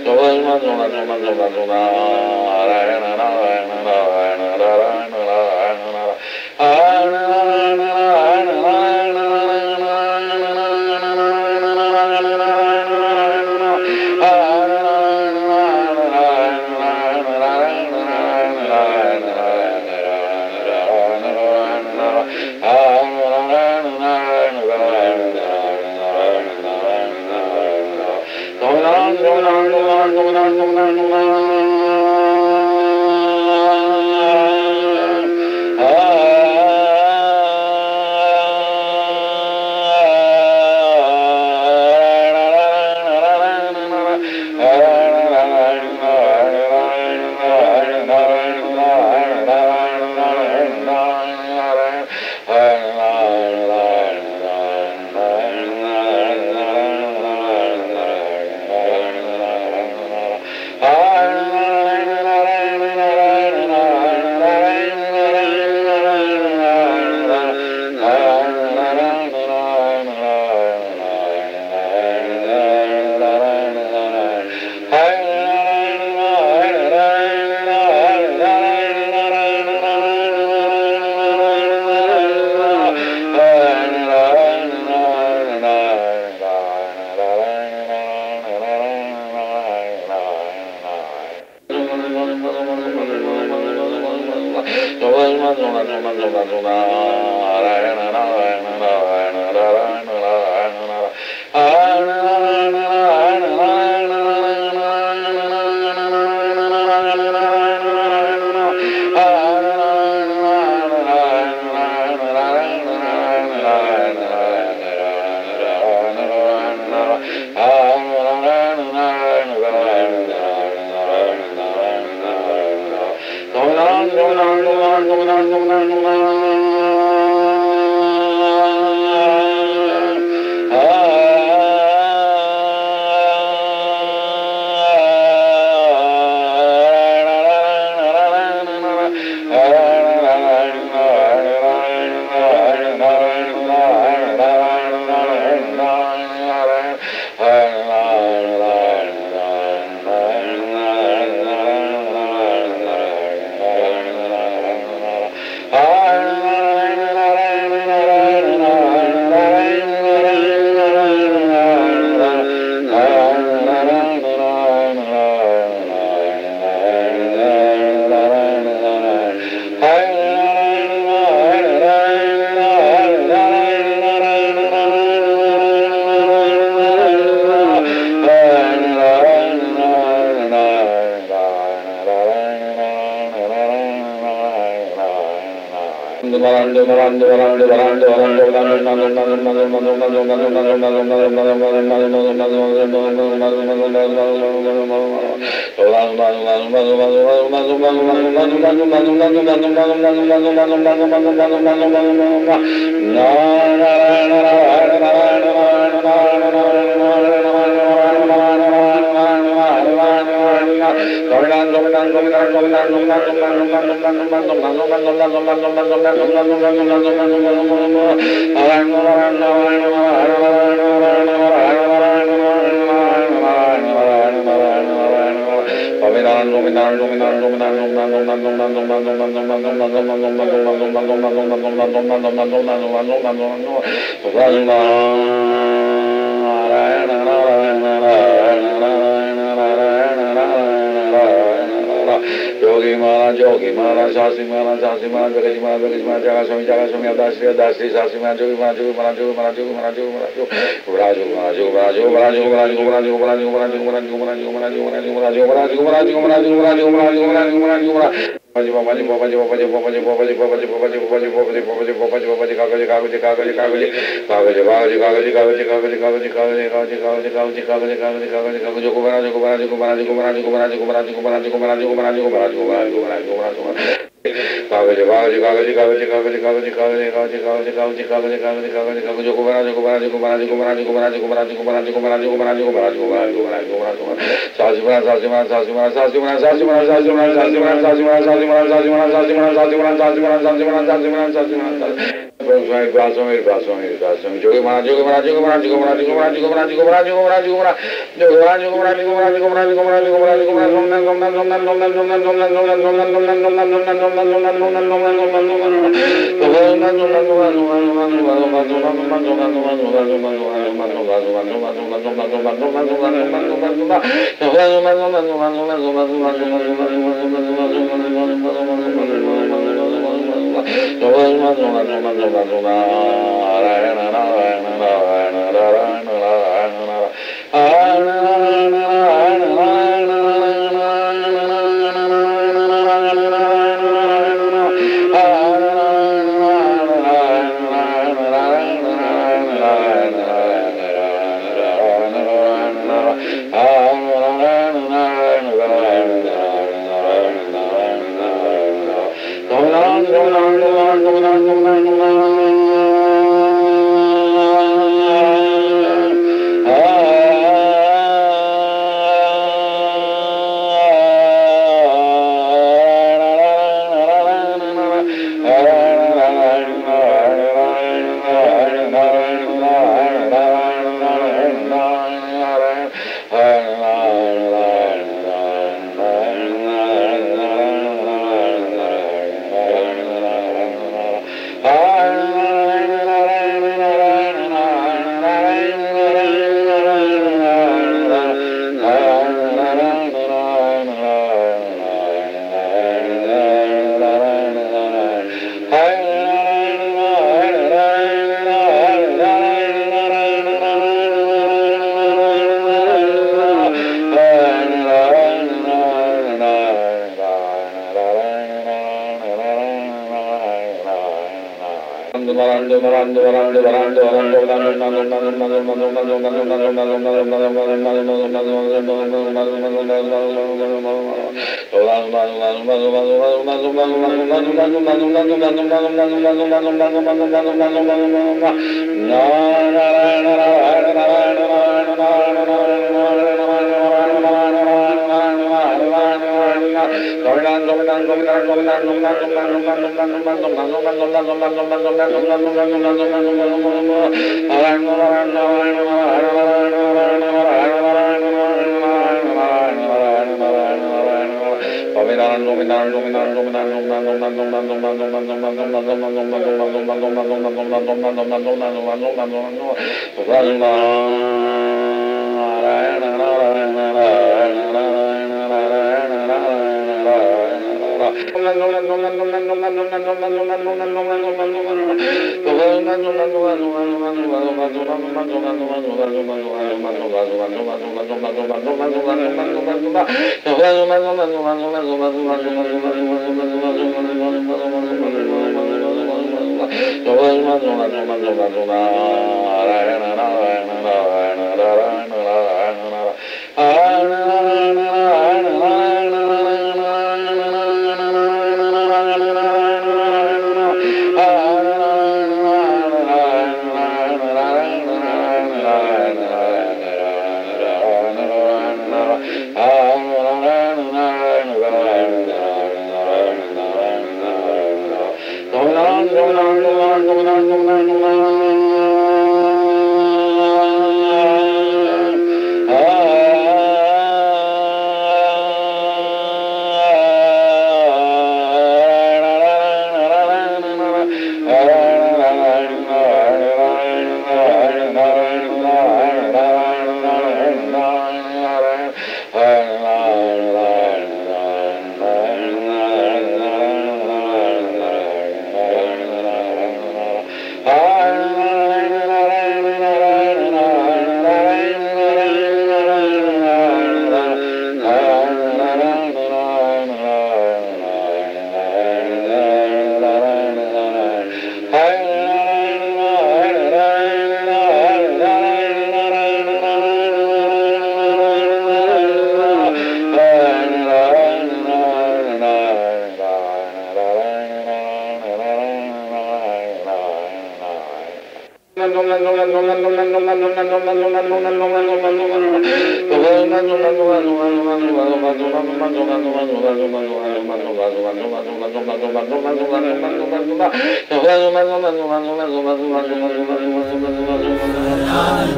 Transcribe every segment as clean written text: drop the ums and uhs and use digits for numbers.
Yo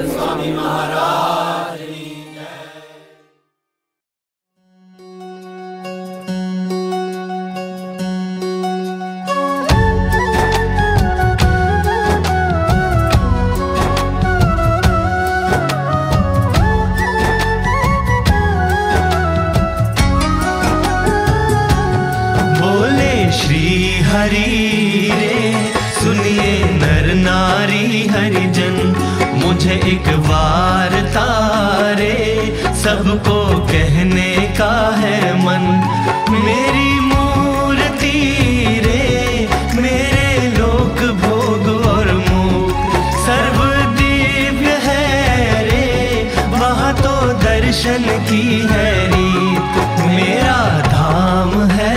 Swami Maharaj Hari रे सुनिए नर नारी हरिजन, मुझे एक वार्ता रे सबको कहने का है मन। मेरी मूर्ति रे मेरे लोक भोग और मुख सर्व दिव्य है रे, वहाँ तो दर्शन की है रीत। मेरा धाम है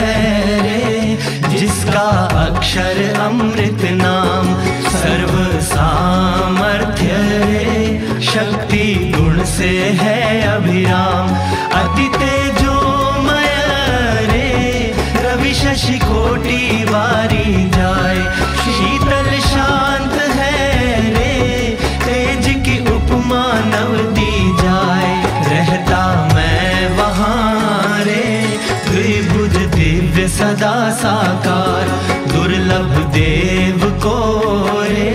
जिसका अक्षर अमृत नाम, सर्व सामर्थ्य रे शक्ति गुण से है अभिराम। अति तेजोमय रे रवि शशि कोटि वारी जाए, शीतल शांत है रे तेज की उपमा नव दी जाए। रहता मैं वहाँ रे द्विभुज दिव्य सदा साकार, दुर्लभ देव को रे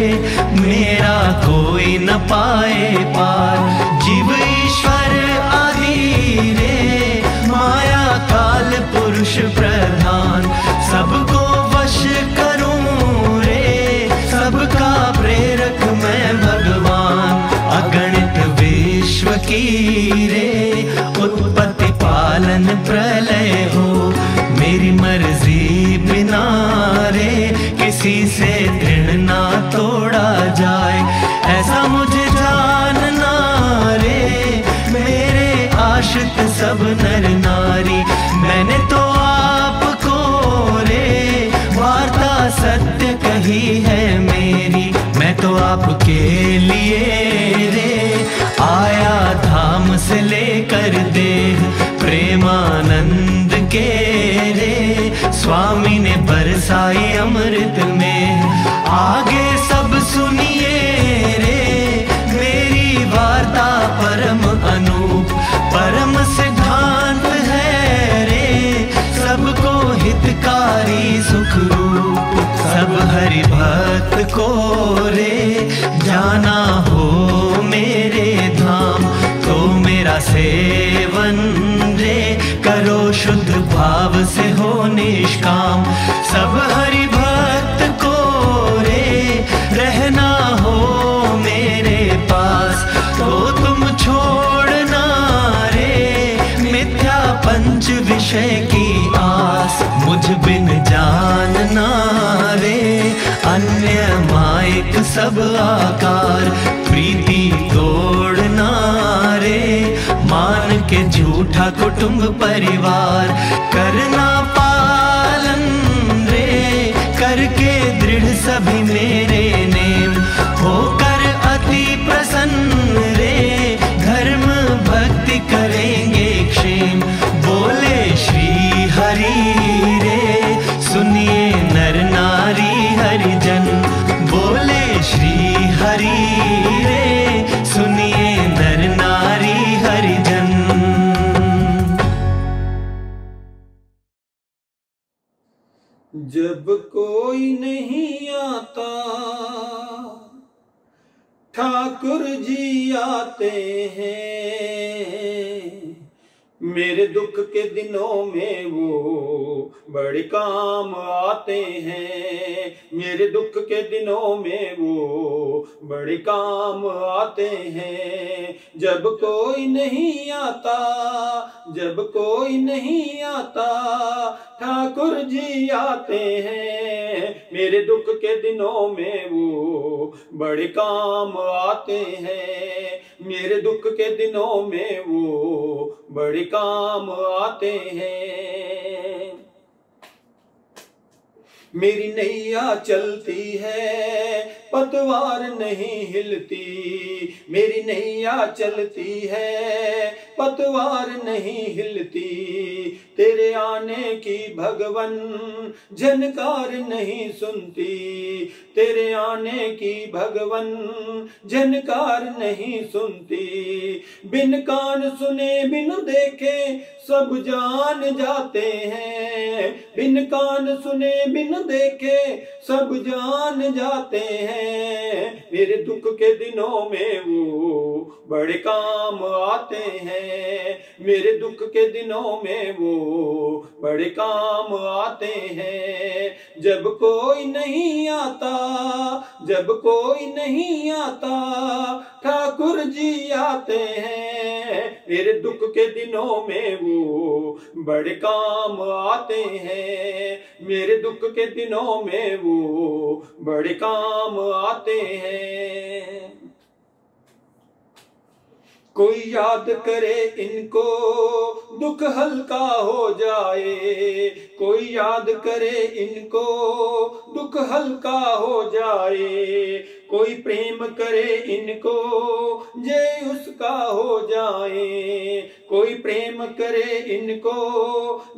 मेरा कोई न पाए पार। जीव ईश्वर आदि रे माया काल पुरुष प्रधान, सबको वश करूं रे सबका प्रेरक मैं भगवान। अगणित विश्व की रे उत्पत्ति पालन प्रलय हो, मेरी मर्जी बिना रे किसी से दृढ़ ना तोड़ा जाए। ऐसा मुझे जानना रे मेरे आश्रित सब नर नारी, मैंने तो आपको रे वार्ता सत्य कही है मेरी। मैं तो आपके लिए रे आया धाम से लेकर देह, प्रेमानंद के रे स्वामी ने बरसाई अमृत में। आगे सब सुनिए रे मेरी वार्ता परम अनूप, परम सिद्धांत है रे सबको हितकारी सुखरूप। सब हरि भक्त को रे जाना हो मेरे धाम, तो मेरा सेवन रे करो शुद्ध भाव से हो निष्काम। सब हरि भक्त को रे रहना हो मेरे पास, तो तुम छोड़ना रे मिथ्या पंच विषय की आस। मुझ बिन जानना रे अन्य मायक सब आकार, प्रीति तोड़ना रे मान के झूठा कुटुंब परिवार। करना पालन रे करके दृढ़ सभी मेरे नेम, होकर अति प्रसन्न रे धर्म भक्ति करेंगे क्षेम। बोले श्री हरि रे सुनिए नर नारी हरिजन, बोले श्री हरि रे सुनिए नर नारी हरिजन। जब कोई नहीं आता ठाकुर जी आते हैं, मेरे दुख के दिनों में वो बड़े काम आते हैं। मेरे दुख के दिनों में वो बड़े काम आते हैं। जब कोई नहीं आता, जब कोई नहीं आता ठाकुर जी आते हैं। मेरे दुख के दिनों में वो बड़े काम आते हैं। मेरे दुख के दिनों में वो बड़े काम आते हैं। मेरी नैया चलती है पतवार नहीं हिलती, मेरी नैया चलती है पतवार नहीं हिलती, तेरे आने की भगवन झनकार नहीं सुनती, तेरे आने की भगवन झनकार नहीं सुनती। बिन कान सुने बिन देखे सब जान जाते हैं, बिन कान सुने बिन देखे सब जान जाते हैं। मेरे दुख के दिनों में वो बड़े काम आते हैं, मेरे दुख के दिनों में वो बड़े काम आते हैं। जब कोई नहीं आता, जब कोई नहीं आता, ठाकुर जी आते हैं। मेरे दुख के दिनों में वो बड़े काम आते हैं, मेरे दुख के दिनों में वो बड़े काम आते हैं। कोई याद करे इनको दुख हल्का हो जाए, कोई याद करे इनको दुख हल्का हो जाए, कोई प्रेम करे इनको जय उसका हो जाए, कोई प्रेम करे इनको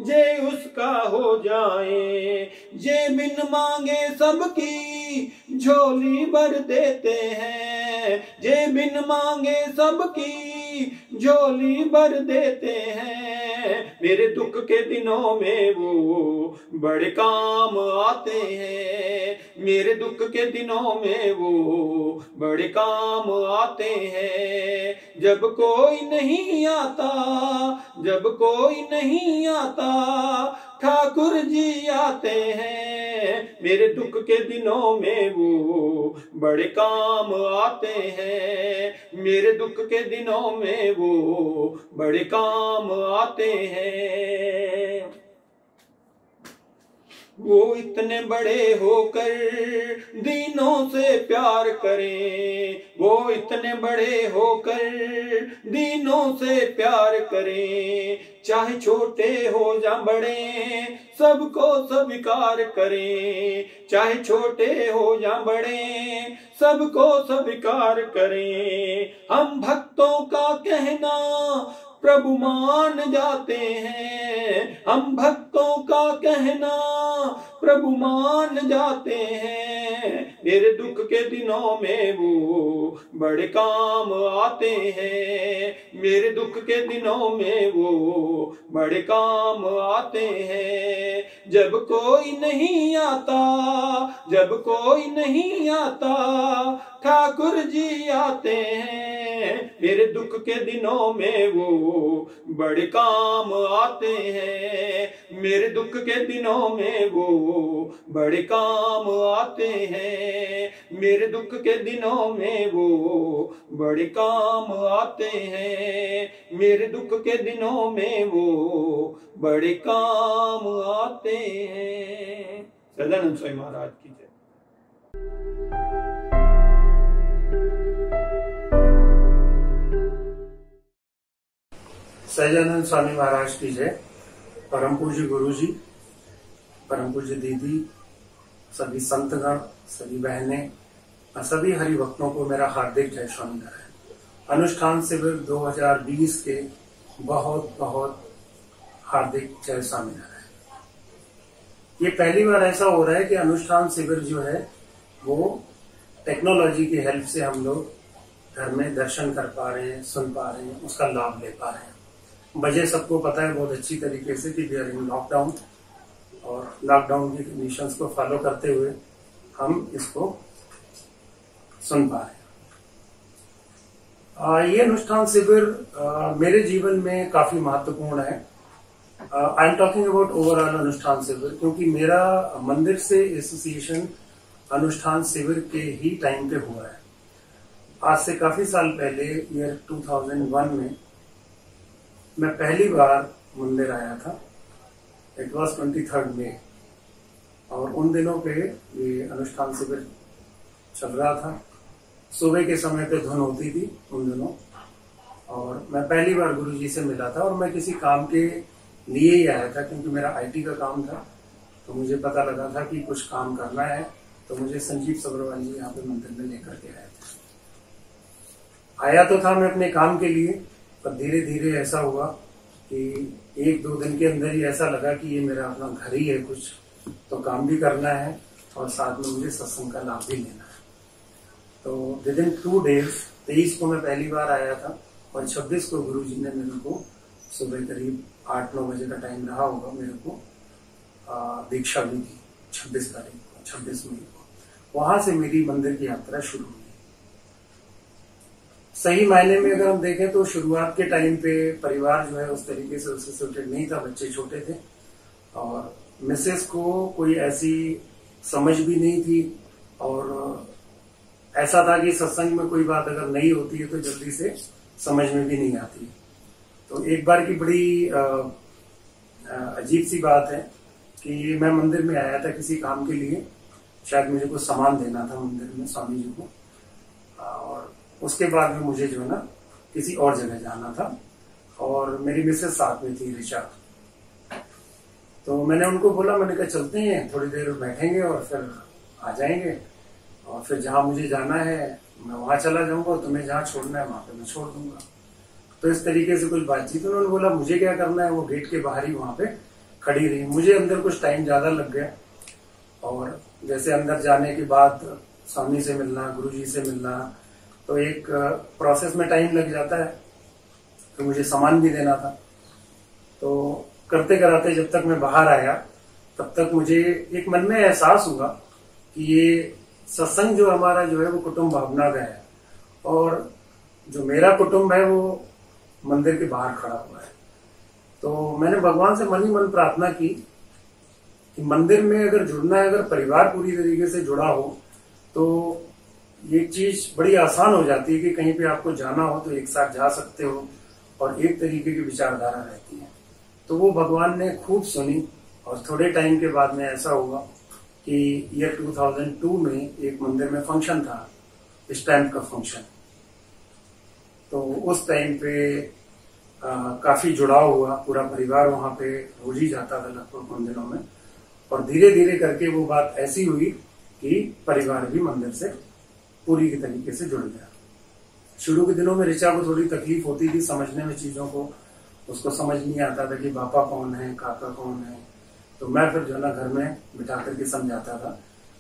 जय उसका हो जाए। जे बिन मांगे सबकी झोली भर देते हैं, जे बिन मांगे सबकी झोली भर देते हैं। मेरे दुख के दिनों में वो बड़े काम आते हैं, मेरे दुख के दिनों में वो बड़े काम आते हैं। जब कोई नहीं आता, जब कोई नहीं आता, ठाकुर जी आते हैं। मेरे दुख के दिनों में वो बड़े काम आते हैं, मेरे दुख के दिनों में वो बड़े काम आते हैं। वो इतने बड़े होकर दीनों से प्यार करें, वो इतने बड़े होकर दीनों से प्यार करें। चाहे छोटे हो या बड़े सबको स्वीकार करें, चाहे छोटे हो या बड़े सबको स्वीकार करें। हम भक्तों का कहना प्रभु मान जाते हैं, हम भक्तों का कहना प्रभु मान जाते हैं। मेरे दुख के दिनों में वो बड़े काम आते हैं, मेरे दुख के दिनों में वो बड़े काम आते हैं। जब कोई नहीं आता, जब कोई नहीं आता, ठाकुर जी आते हैं। मेरे दुख के दिनों में वो बड़े काम आते हैं, मेरे दुख के दिनों में वो बड़े काम आते हैं। मेरे दुख के दिनों में वो बड़े काम आते हैं, मेरे दुख के दिनों में वो बड़े काम आते हैं। सदानंद स्वामी महाराज की जय। सहजानंद स्वामी महाराज की जय। परम पूज्य गुरु जी, परम पूज्य दीदी, सभी संतगण, सभी बहनें और सभी हरि भक्तों को मेरा हार्दिक जय स्वामीनारायण। अनुष्ठान शिविर 2020 के बहुत बहुत हार्दिक जय स्वामीनारायण। ये पहली बार ऐसा हो रहा है कि अनुष्ठान शिविर जो है वो टेक्नोलॉजी की हेल्प से हम लोग घर में दर्शन कर पा रहे हैं, सुन पा रहे हैं, उसका लाभ ले पा रहे हैं। वजह सबको पता है बहुत अच्छी तरीके से कि वी आर इन लॉकडाउन, और लॉकडाउन की कंडीशंस को फॉलो करते हुए हम इसको सुन पा रहे हैं। ये अनुष्ठान शिविर मेरे जीवन में काफी महत्वपूर्ण है। I am talking about overall अनुष्ठान शिविर, क्योंकि मेरा मंदिर से एसोसिएशन अनुष्ठान शिविर के ही टाइम पे हुआ है। आज से काफी साल पहले ईयर 2001 में मैं पहली बार मंदिर आया था। इट वॉज 23 मई, और उन दिनों पे ये अनुष्ठान शिविर चल रहा था। सुबह के समय पे धुन होती थी उन दिनों, और मैं पहली बार गुरुजी से मिला था। और मैं किसी काम के लिए ही आया था, क्योंकि मेरा आईटी का काम था। तो मुझे पता लगा था कि कुछ काम करना है, तो मुझे संजीव सब्रवाल जी यहाँ पे मंदिर में लेकर के आए थे। आया तो था मैं अपने काम के लिए, पर धीरे धीरे ऐसा हुआ कि 1-2 दिन के अंदर ही ऐसा लगा कि ये मेरा अपना घर ही है, कुछ तो काम भी करना है और साथ में मुझे सत्संग का लाभ भी लेना है। तो विद इन 2 डेज 23 को मैं पहली बार आया था और 26 को गुरुजी ने मेरे को सुबह करीब 8-9 बजे का टाइम रहा होगा, मेरे को दीक्षा भी दी 26 तारीख को, 26 मई को। वहां से मेरी मंदिर की यात्रा शुरू हुई। सही मायने में अगर हम देखें तो शुरुआत के टाइम पे परिवार जो है उस तरीके से उससे सपोर्टेड नहीं था, बच्चे छोटे थे और मिसेस को कोई ऐसी समझ भी नहीं थी और ऐसा था कि सत्संग में कोई बात अगर नहीं होती है तो जल्दी से समझ में भी नहीं आती। तो एक बार की बड़ी अजीब सी बात है कि मैं मंदिर में आया था किसी काम के लिए, शायद मुझे कुछ सामान देना था मंदिर में स्वामी जी को, और उसके बाद में मुझे जो है ना किसी और जगह जाना था और मेरी मिसेस साथ में थी, ऋचा। तो मैंने उनको बोला, मैंने कहा चलते हैं, थोड़ी देर बैठेंगे और फिर आ जाएंगे और फिर जहां मुझे जाना है मैं वहां चला जाऊंगा और तुम्हें जहां छोड़ना है वहां पे मैं छोड़ दूंगा। तो इस तरीके से कुछ बातचीत। उन्होंने बोला मुझे क्या करना है, वो गेट के बाहर ही वहां पे खड़ी रही। मुझे अंदर कुछ टाइम ज्यादा लग गया और जैसे अंदर जाने के बाद स्वामी से मिलना, गुरुजी से मिलना, तो एक प्रोसेस में टाइम लग जाता है। तो मुझे सामान भी देना था, तो करते कराते जब तक मैं बाहर आया तब तक मुझे एक मन में एहसास हुआ कि ये सत्संग जो हमारा जो है वो कुटुंब भावना का है और जो मेरा कुटुंब है वो मंदिर के बाहर खड़ा हुआ है। तो मैंने भगवान से मन ही मन प्रार्थना की कि मंदिर में अगर जुड़ना है, अगर परिवार पूरी तरीके से जुड़ा हो तो ये चीज बड़ी आसान हो जाती है कि कहीं पे आपको जाना हो तो एक साथ जा सकते हो और एक तरीके की विचारधारा रहती है। तो वो भगवान ने खूब सुनी और थोड़े टाइम के बाद में ऐसा हुआ कि ईयर 2002 में एक मंदिर में फंक्शन था, स्टैम्प का फंक्शन। तो उस टाइम पे काफी जुड़ाव हुआ, पूरा परिवार वहां पे रोज ही जाता था लगभग मंदिरों में और धीरे धीरे करके वो बात ऐसी हुई कि परिवार भी मंदिर से पूरी तरीके से जुड़ गया। शुरू के दिनों में ऋचा को थोड़ी तकलीफ होती थी समझने में चीजों को, उसको समझ नहीं आता था कि पापा कौन है, काका कौन है। तो मैं फिर जो है ना घर में बिठा करके समझाता था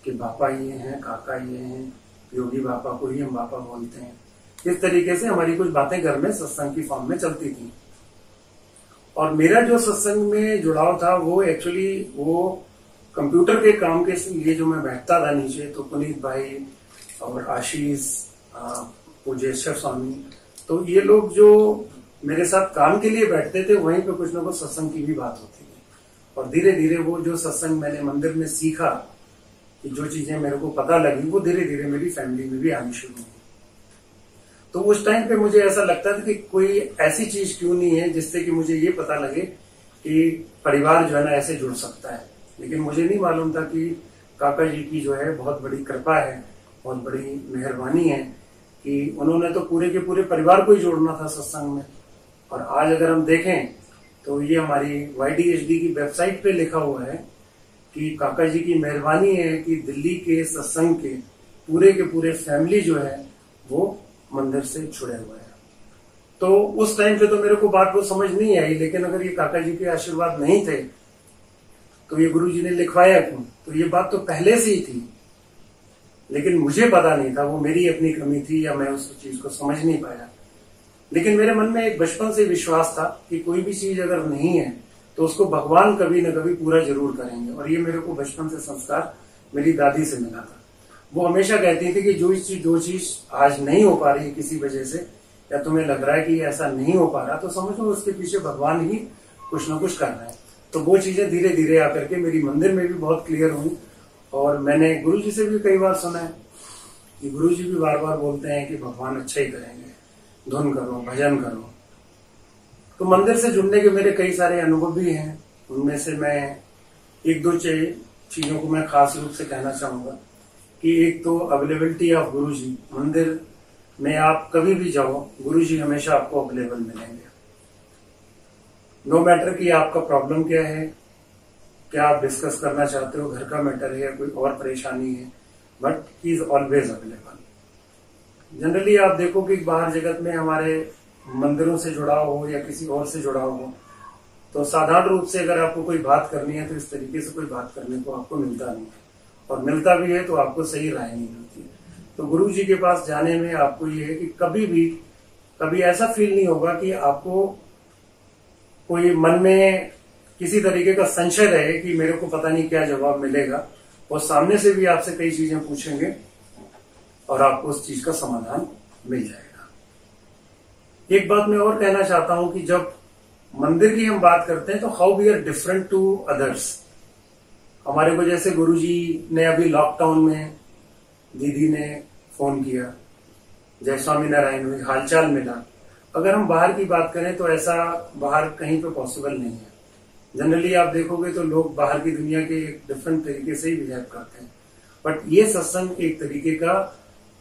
कि पापा ये हैं, काका ये हैं, योगी बापा को ही हम पापा बोलते हैं। इस तरीके से हमारी कुछ बातें घर में सत्संग की फॉर्म में चलती थी। और मेरा जो सत्संग में जुड़ाव था वो एक्चुअली वो कंप्यूटर के काम के लिए जो मैं बैठता था नीचे, तो पुनीत भाई और आशीष, पूजेश्वर स्वामी, तो ये लोग जो मेरे साथ काम के लिए बैठते थे वहीं पे कुछ ना कुछ सत्संग की भी बात होती थी। और धीरे धीरे वो जो सत्संग मैंने मंदिर में सीखा, कि जो चीजें मेरे को पता लगी वो धीरे धीरे मेरी फैमिली में भी आनी शुरू हुई। तो उस टाइम पे मुझे ऐसा लगता था कि कोई ऐसी चीज क्यों नहीं है जिससे कि मुझे ये पता लगे कि परिवार जो है ना ऐसे जुड़ सकता है। लेकिन मुझे नहीं मालूम था कि काका जी की जो है बहुत बड़ी कृपा है, बहुत बड़ी मेहरबानी है कि उन्होंने तो पूरे के पूरे परिवार को ही जोड़ना था सत्संग में। और आज अगर हम देखें तो ये हमारी YDHD की वेबसाइट पे लिखा हुआ है कि काका जी की मेहरबानी है कि दिल्ली के सत्संग के पूरे फैमिली जो है वो मंदिर से जुड़े हुए हैं। तो उस टाइम पे तो मेरे को बात वो समझ नहीं आई, लेकिन अगर ये काका जी के आशीर्वाद नहीं थे तो ये गुरु जी ने लिखवाया क्यों? तो ये बात तो पहले से ही थी, लेकिन मुझे पता नहीं था, वो मेरी अपनी कमी थी या मैं उस चीज को समझ नहीं पाया। लेकिन मेरे मन में एक बचपन से विश्वास था कि कोई भी चीज अगर नहीं है तो उसको भगवान कभी न कभी पूरा जरूर करेंगे। और ये मेरे को बचपन से संस्कार मेरी दादी से मिला था। वो हमेशा कहती थी कि जो चीज आज नहीं हो पा रही किसी वजह से, या तुम्हें लग रहा है कि ऐसा नहीं हो पा रहा, तो समझो उसके पीछे भगवान ही कुछ न कुछ कर रहे हैं। तो वो चीजें धीरे धीरे आकर के मेरी मंदिर में भी बहुत क्लियर हुई। और मैंने गुरु जी से भी कई बार सुना है कि गुरु जी भी बार बार बोलते हैं कि भगवान अच्छा ही करेंगे, धुन करो, भजन करो। तो मंदिर से जुड़ने के मेरे कई सारे अनुभव भी हैं। उनमें से मैं एक दो चीजों को मैं खास रूप से कहना चाहूंगा कि एक तो अवेलेबिलिटी ऑफ गुरु जी। मंदिर में आप कभी भी जाओ, गुरु जी हमेशा आपको अवेलेबल मिलेंगे। नो मैटर कि आपका प्रॉब्लम क्या है, क्या आप डिस्कस करना चाहते हो, घर का मैटर है या कोई और परेशानी है, but he is always available. Generally आप देखो कि बाहर जगत में हमारे मंदिरों से जुड़ाव हो या किसी और से जुड़ाव हो, तो साधारण रूप से अगर आपको कोई बात करनी है तो इस तरीके से कोई बात करने को आपको मिलता नहीं है, और मिलता भी है तो आपको सही राय नहीं मिलती है। तो गुरु जी के पास जाने में आपको ये है कि कभी ऐसा फील नहीं होगा कि आपको कोई मन में किसी तरीके का संशय रहे कि मेरे को पता नहीं क्या जवाब मिलेगा, और सामने से भी आपसे कई चीजें पूछेंगे और आपको उस चीज का समाधान मिल जाएगा। एक बात मैं और कहना चाहता हूं कि जब मंदिर की हम बात करते हैं तो how we are different to others. हमारे को जैसे गुरुजी ने अभी लॉकडाउन में दीदी ने फोन किया, जय स्वामी नारायण हुई, हालचाल मिला। अगर हम बाहर की बात करें तो ऐसा बाहर कहीं पे पॉसिबल नहीं है। जनरली आप देखोगे तो लोग बाहर की दुनिया के एक डिफरेंट तरीके से ही बिहेव करते हैं, बट ये सत्संग एक तरीके का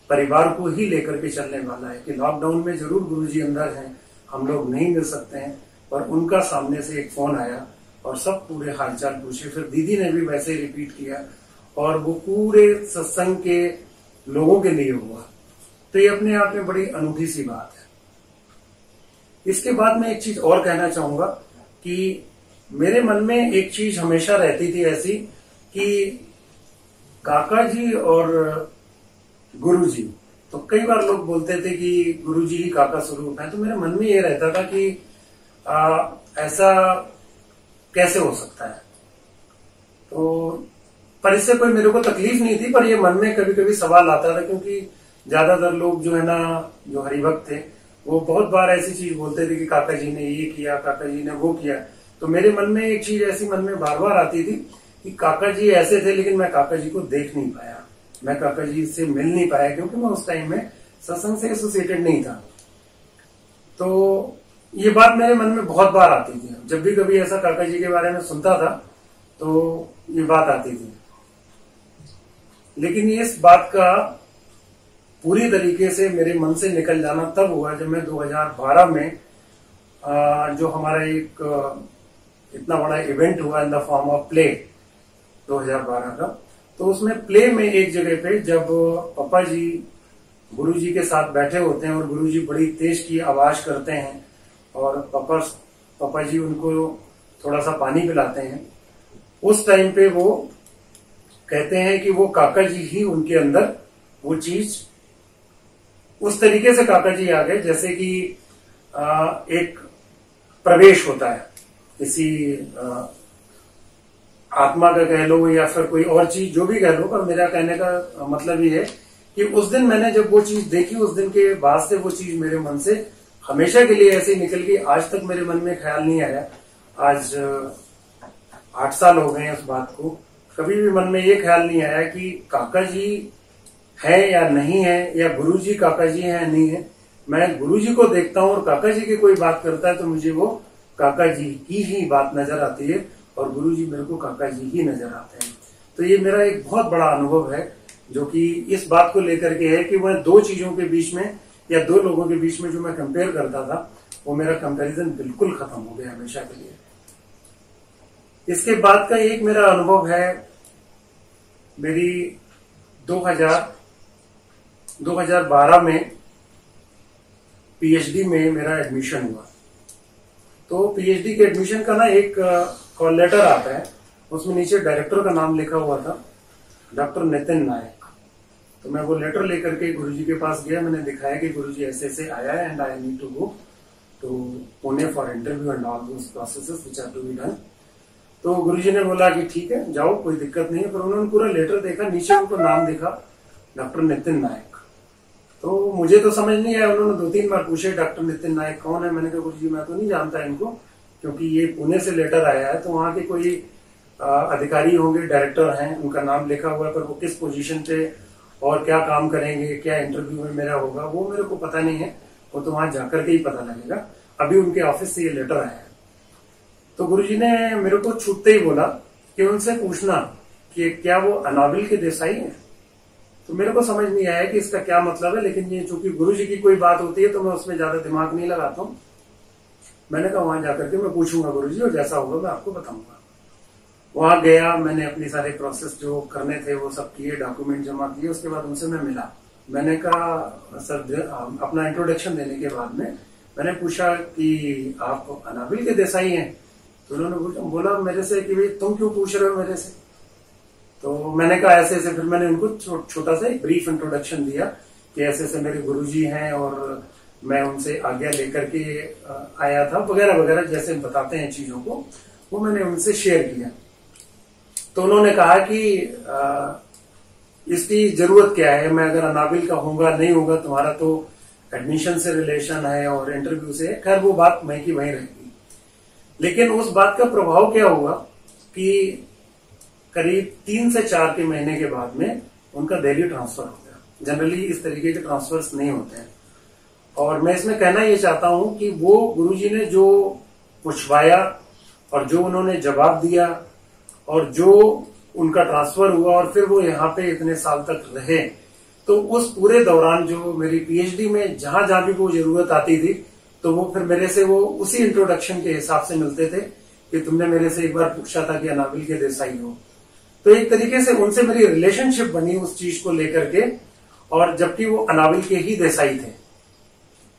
परिवार को ही लेकर के चलने वाला है कि लॉकडाउन में जरूर गुरुजी अंदर हैं, हम लोग नहीं मिल सकते हैं, पर उनका सामने से एक फोन आया और सब पूरे हालचाल पूछे। फिर दीदी ने भी वैसे ही रिपीट किया और वो पूरे सत्संग के लोगों के लिए हुआ। तो ये अपने आप में बड़ी अनूठी सी बात है। इसके बाद मैं एक चीज और कहना चाहूंगा कि मेरे मन में एक चीज हमेशा रहती थी ऐसी कि काका जी और गुरुजी, तो कई बार लोग बोलते थे कि गुरुजी ही काका स्वरूप है, तो मेरे मन में ये रहता था कि ऐसा कैसे हो सकता है। तो पर इससे कोई मेरे को तकलीफ नहीं थी, पर ये मन में कभी कभी सवाल आता था, क्योंकि ज्यादातर लोग जो है ना, जो हरिभक्त थे, वो बहुत बार ऐसी चीज बोलते थे कि काका जी ने ये किया, काका जी ने वो किया। तो मेरे मन में एक चीज ऐसी मन में बार बार आती थी कि काका जी ऐसे थे, लेकिन मैं काका जी को देख नहीं पाया, मैं काका जी से मिल नहीं पाया, क्योंकि मैं उस टाइम में सत्संग से एसोसिएटेड नहीं था। तो ये बात मेरे मन में बहुत बार आती थी। जब भी कभी ऐसा काका जी के बारे में सुनता था तो ये बात आती थी। लेकिन इस बात का पूरी तरीके से मेरे मन से निकल जाना तब हुआ जब मैं 2012 में जो हमारा एक इतना बड़ा इवेंट हुआ in the form of play 2012 का, तो उसमें प्ले में एक जगह पे जब पापा जी गुरुजी के साथ बैठे होते हैं और गुरुजी बड़ी तेज की आवाज करते हैं और पापा जी उनको थोड़ा सा पानी पिलाते हैं, उस टाइम पे वो कहते हैं कि वो काका जी ही उनके अंदर वो चीज उस तरीके से काका जी आ गए जैसे कि एक प्रवेश होता है किसी आत्मा का कह लो या फिर कोई और चीज जो भी कह लो, पर मेरा कहने का मतलब ये है कि उस दिन मैंने जब वो चीज देखी, उस दिन के बाद से वो चीज मेरे मन से हमेशा के लिए ऐसे निकल गई। आज तक मेरे मन में ख्याल नहीं आया, आज 8 साल हो गए हैं उस बात को, कभी भी मन में ये ख्याल नहीं आया कि काका जी है या नहीं है, या गुरुजी काका जी है या नहीं है। मैं गुरुजी को देखता हूँ और काका जी की कोई बात करता है तो मुझे वो काका जी की ही बात नजर आती है और गुरुजी मेरे को काका जी ही नजर आते हैं। तो ये मेरा एक बहुत बड़ा अनुभव है जो कि इस बात को लेकर के है कि मैं दो चीजों के बीच में या दो लोगों के बीच में जो मैं कंपेयर करता था, वो मेरा कंपैरिजन बिल्कुल खत्म हो गया हमेशा के लिए। इसके बाद का एक मेरा अनुभव है, मेरी 2012 में पीएचडी में मेरा एडमिशन हुआ। तो पीएचडी के एडमिशन का ना एक कॉल लेटर आता है, उसमें नीचे डायरेक्टर का नाम लिखा हुआ था, डॉक्टर नितिन नायक। तो मैं वो लेटर लेकर के गुरुजी के पास गया, मैंने दिखाया कि गुरुजी ऐसे ऐसे आया है and I need to go to Pune for interview and all those processes which are to be done. तो गुरुजी ने बोला कि ठीक है जाओ, कोई दिक्कत नहीं है। पर उन्होंने पूरा लेटर देखा, नीचे उनको नाम देखा डॉक्टर नितिन नायक। तो मुझे तो समझ नहीं आया, उन्होंने 2-3 बार पूछे डॉक्टर नितिन नायक कौन है। मैंने कहा गुरुजी मैं तो नहीं जानता इनको, क्योंकि ये पुणे से लेटर आया है, तो वहां के कोई अधिकारी होंगे, डायरेक्टर हैं, उनका नाम लिखा हुआ है, पर वो किस पोजीशन पे और क्या काम करेंगे, क्या इंटरव्यू में मेरा होगा, वो मेरे को पता नहीं है, वो तो वहां जाकर के ही पता लगेगा। अभी उनके ऑफिस से ये लेटर आया है। तो गुरुजी ने मेरे को छूटते ही बोला कि उनसे पूछना कि क्या वो अनाबिल के देसाई हैं। तो मेरे को समझ नहीं आया कि इसका क्या मतलब है, लेकिन ये चूंकि गुरुजी की कोई बात होती है तो मैं उसमें ज्यादा दिमाग नहीं लगाता हूँ। मैंने कहा वहां जाकर के मैं पूछूंगा गुरुजी, और जैसा होगा मैं आपको बताऊंगा। वहां गया, मैंने अपनी सारे प्रोसेस जो करने थे वो सब किए, डॉक्यूमेंट जमा किए, उसके बाद उनसे मैं मिला। मैंने कहा सर, अपना इंट्रोडक्शन देने के बाद में मैंने पूछा कि आप अनाबिल के देसाई हैं? तो उन्होंने बोला मेरे से कि भाई तुम क्यों पूछ रहे हो मेरे से? तो मैंने कहा ऐसे ऐसे, फिर मैंने उनको छोटा सा एक ब्रीफ इंट्रोडक्शन दिया कि ऐसे ऐसे मेरे गुरुजी हैं और मैं उनसे आज्ञा लेकर के आया था, वगैरह वगैरह जैसे बताते हैं चीजों को, वो मैंने उनसे शेयर किया। तो उन्होंने कहा कि इसकी जरूरत क्या है, मैं अगर अनाबिल का होऊंगा नहीं होगा, तुम्हारा तो एडमिशन से रिलेशन है और इंटरव्यू से, खैर वो बात वहीं की वहीं रहेगी। लेकिन उस बात का प्रभाव क्या हुआ कि करीब 3 से 4 के महीने के बाद में उनका दिल्ली ट्रांसफर हो गया। जनरली इस तरीके के ट्रांसफर्स नहीं होते हैं। और मैं इसमें कहना ये चाहता हूं कि वो गुरुजी ने जो पूछवाया और जो उन्होंने जवाब दिया और जो उनका ट्रांसफर हुआ और फिर वो यहाँ पे इतने साल तक रहे, तो उस पूरे दौरान जो मेरी पीएचडी में जहां जहां भी वो जरूरत आती थी, तो वो फिर मेरे से वो उसी इंट्रोडक्शन के हिसाब से मिलते थे कि तुमने मेरे से एक बार पूछा था कि अनाबिल के देसाई हो। तो एक तरीके से उनसे मेरी रिलेशनशिप बनी उस चीज को लेकर के, और जबकि वो अनाबिल के ही देसाई थे।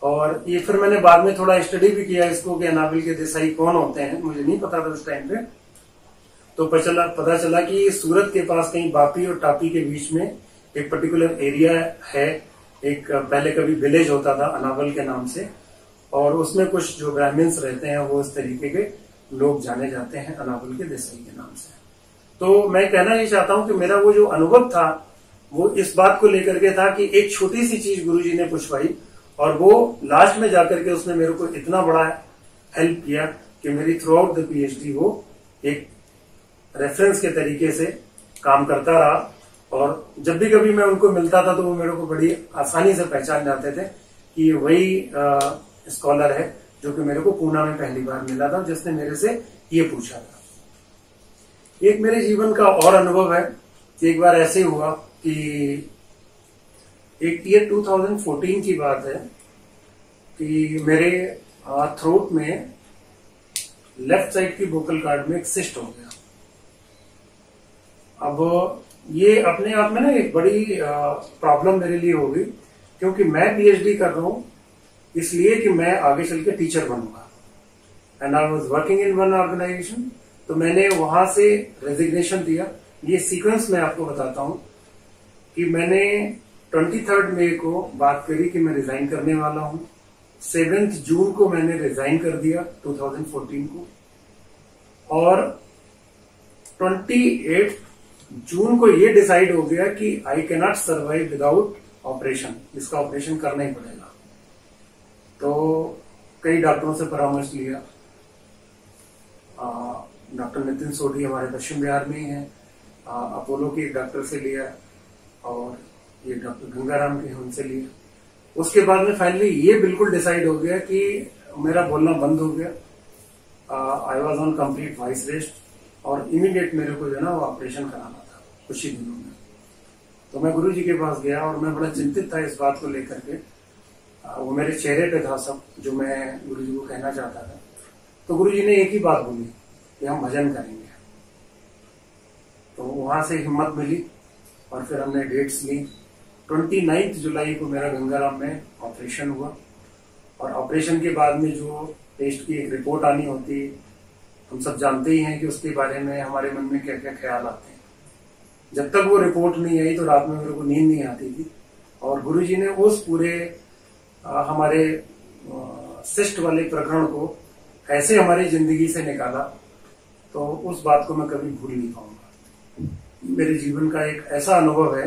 और ये फिर मैंने बाद में थोड़ा स्टडी भी किया इसको कि अनाबिल के देसाई कौन होते हैं, मुझे नहीं पता था उस टाइम पे। तो पता चला कि सूरत के पास कहीं बापी और टापी के बीच में एक पर्टिकुलर एरिया है, एक पहले कभी विलेज होता था अनावल के नाम से, और उसमें कुछ जो ब्राह्मण्स रहते हैं वो इस तरीके के लोग जाने जाते हैं अनावल के देसाई के नाम से। तो मैं कहना ये चाहता हूं कि मेरा वो जो अनुभव था वो इस बात को लेकर के था कि एक छोटी सी चीज गुरुजी ने पूछवाई और वो लास्ट में जाकर के उसने मेरे को इतना बड़ा हेल्प किया कि मेरी थ्रू आउट द पीएचडी वो एक रेफरेंस के तरीके से काम करता रहा। और जब भी कभी मैं उनको मिलता था तो वो मेरे को बड़ी आसानी से पहचान जाते थे कि ये वही स्कॉलर है जो कि मेरे को पूना में पहली बार मिला था, जिसने मेरे से ये पूछा था। एक मेरे जीवन का और अनुभव है कि एक बार ऐसे हुआ कि एक ईयर 2014 की बात है कि मेरे थ्रोट में लेफ्ट साइड की वोकल कार्ड में एक सिस्ट हो गया। अब ये अपने आप में ना एक बड़ी प्रॉब्लम मेरे लिए होगी, क्योंकि मैं पीएचडी कर रहा हूं इसलिए कि मैं आगे चल के टीचर बनूंगा। And I was working in one organisation, तो मैंने वहां से रेजिग्नेशन दिया। ये सीक्वेंस मैं आपको बताता हूं कि मैंने 23 मई को बात करी कि मैं रिजाइन करने वाला हूं। 7 जून को मैंने रिजाइन कर दिया 2014 को, और 28 जून को ये डिसाइड हो गया कि I can not survive without operation, इसका ऑपरेशन करना ही पड़ेगा। तो कई डॉक्टरों से परामर्श लिया। डॉक्टर नितिन सोढ़ी हमारे पश्चिम बिहार में ही है, अपोलो के एक डॉक्टर से लिया और ये डॉक्टर गंगाराम के उनसे लिया। उसके बाद में फाइनली ये बिल्कुल डिसाइड हो गया कि मेरा बोलना बंद हो गया। I was on complete voice rest और इमीडिएट मेरे को जो ना वो ऑपरेशन कराना था कुछ ही दिनों में। तो मैं गुरुजी के पास गया और मैं बड़ा चिंतित था इस बात को लेकर के। वो मेरे चेहरे पे था सब जो मैं गुरुजी को कहना चाहता था। तो गुरुजी ने एक ही बात बोली कि हम भजन करेंगे। तो वहां से हिम्मत मिली और फिर हमने डेट्स ली। 29 जुलाई को मेरा गंगाराम में ऑपरेशन हुआ, और ऑपरेशन के बाद में जो टेस्ट की एक रिपोर्ट आनी होती, हम सब जानते ही हैं कि उसके बारे में हमारे मन में क्या क्या ख्याल आते हैं। जब तक वो रिपोर्ट नहीं आई तो रात में मेरे को नींद नहीं आती थी। और गुरुजी ने उस पूरे हमारे सिस्ट वाले प्रकरण को ऐसे हमारी जिंदगी से निकाला, तो उस बात को मैं कभी भूल नहीं पाऊंगा। मेरे जीवन का एक ऐसा अनुभव है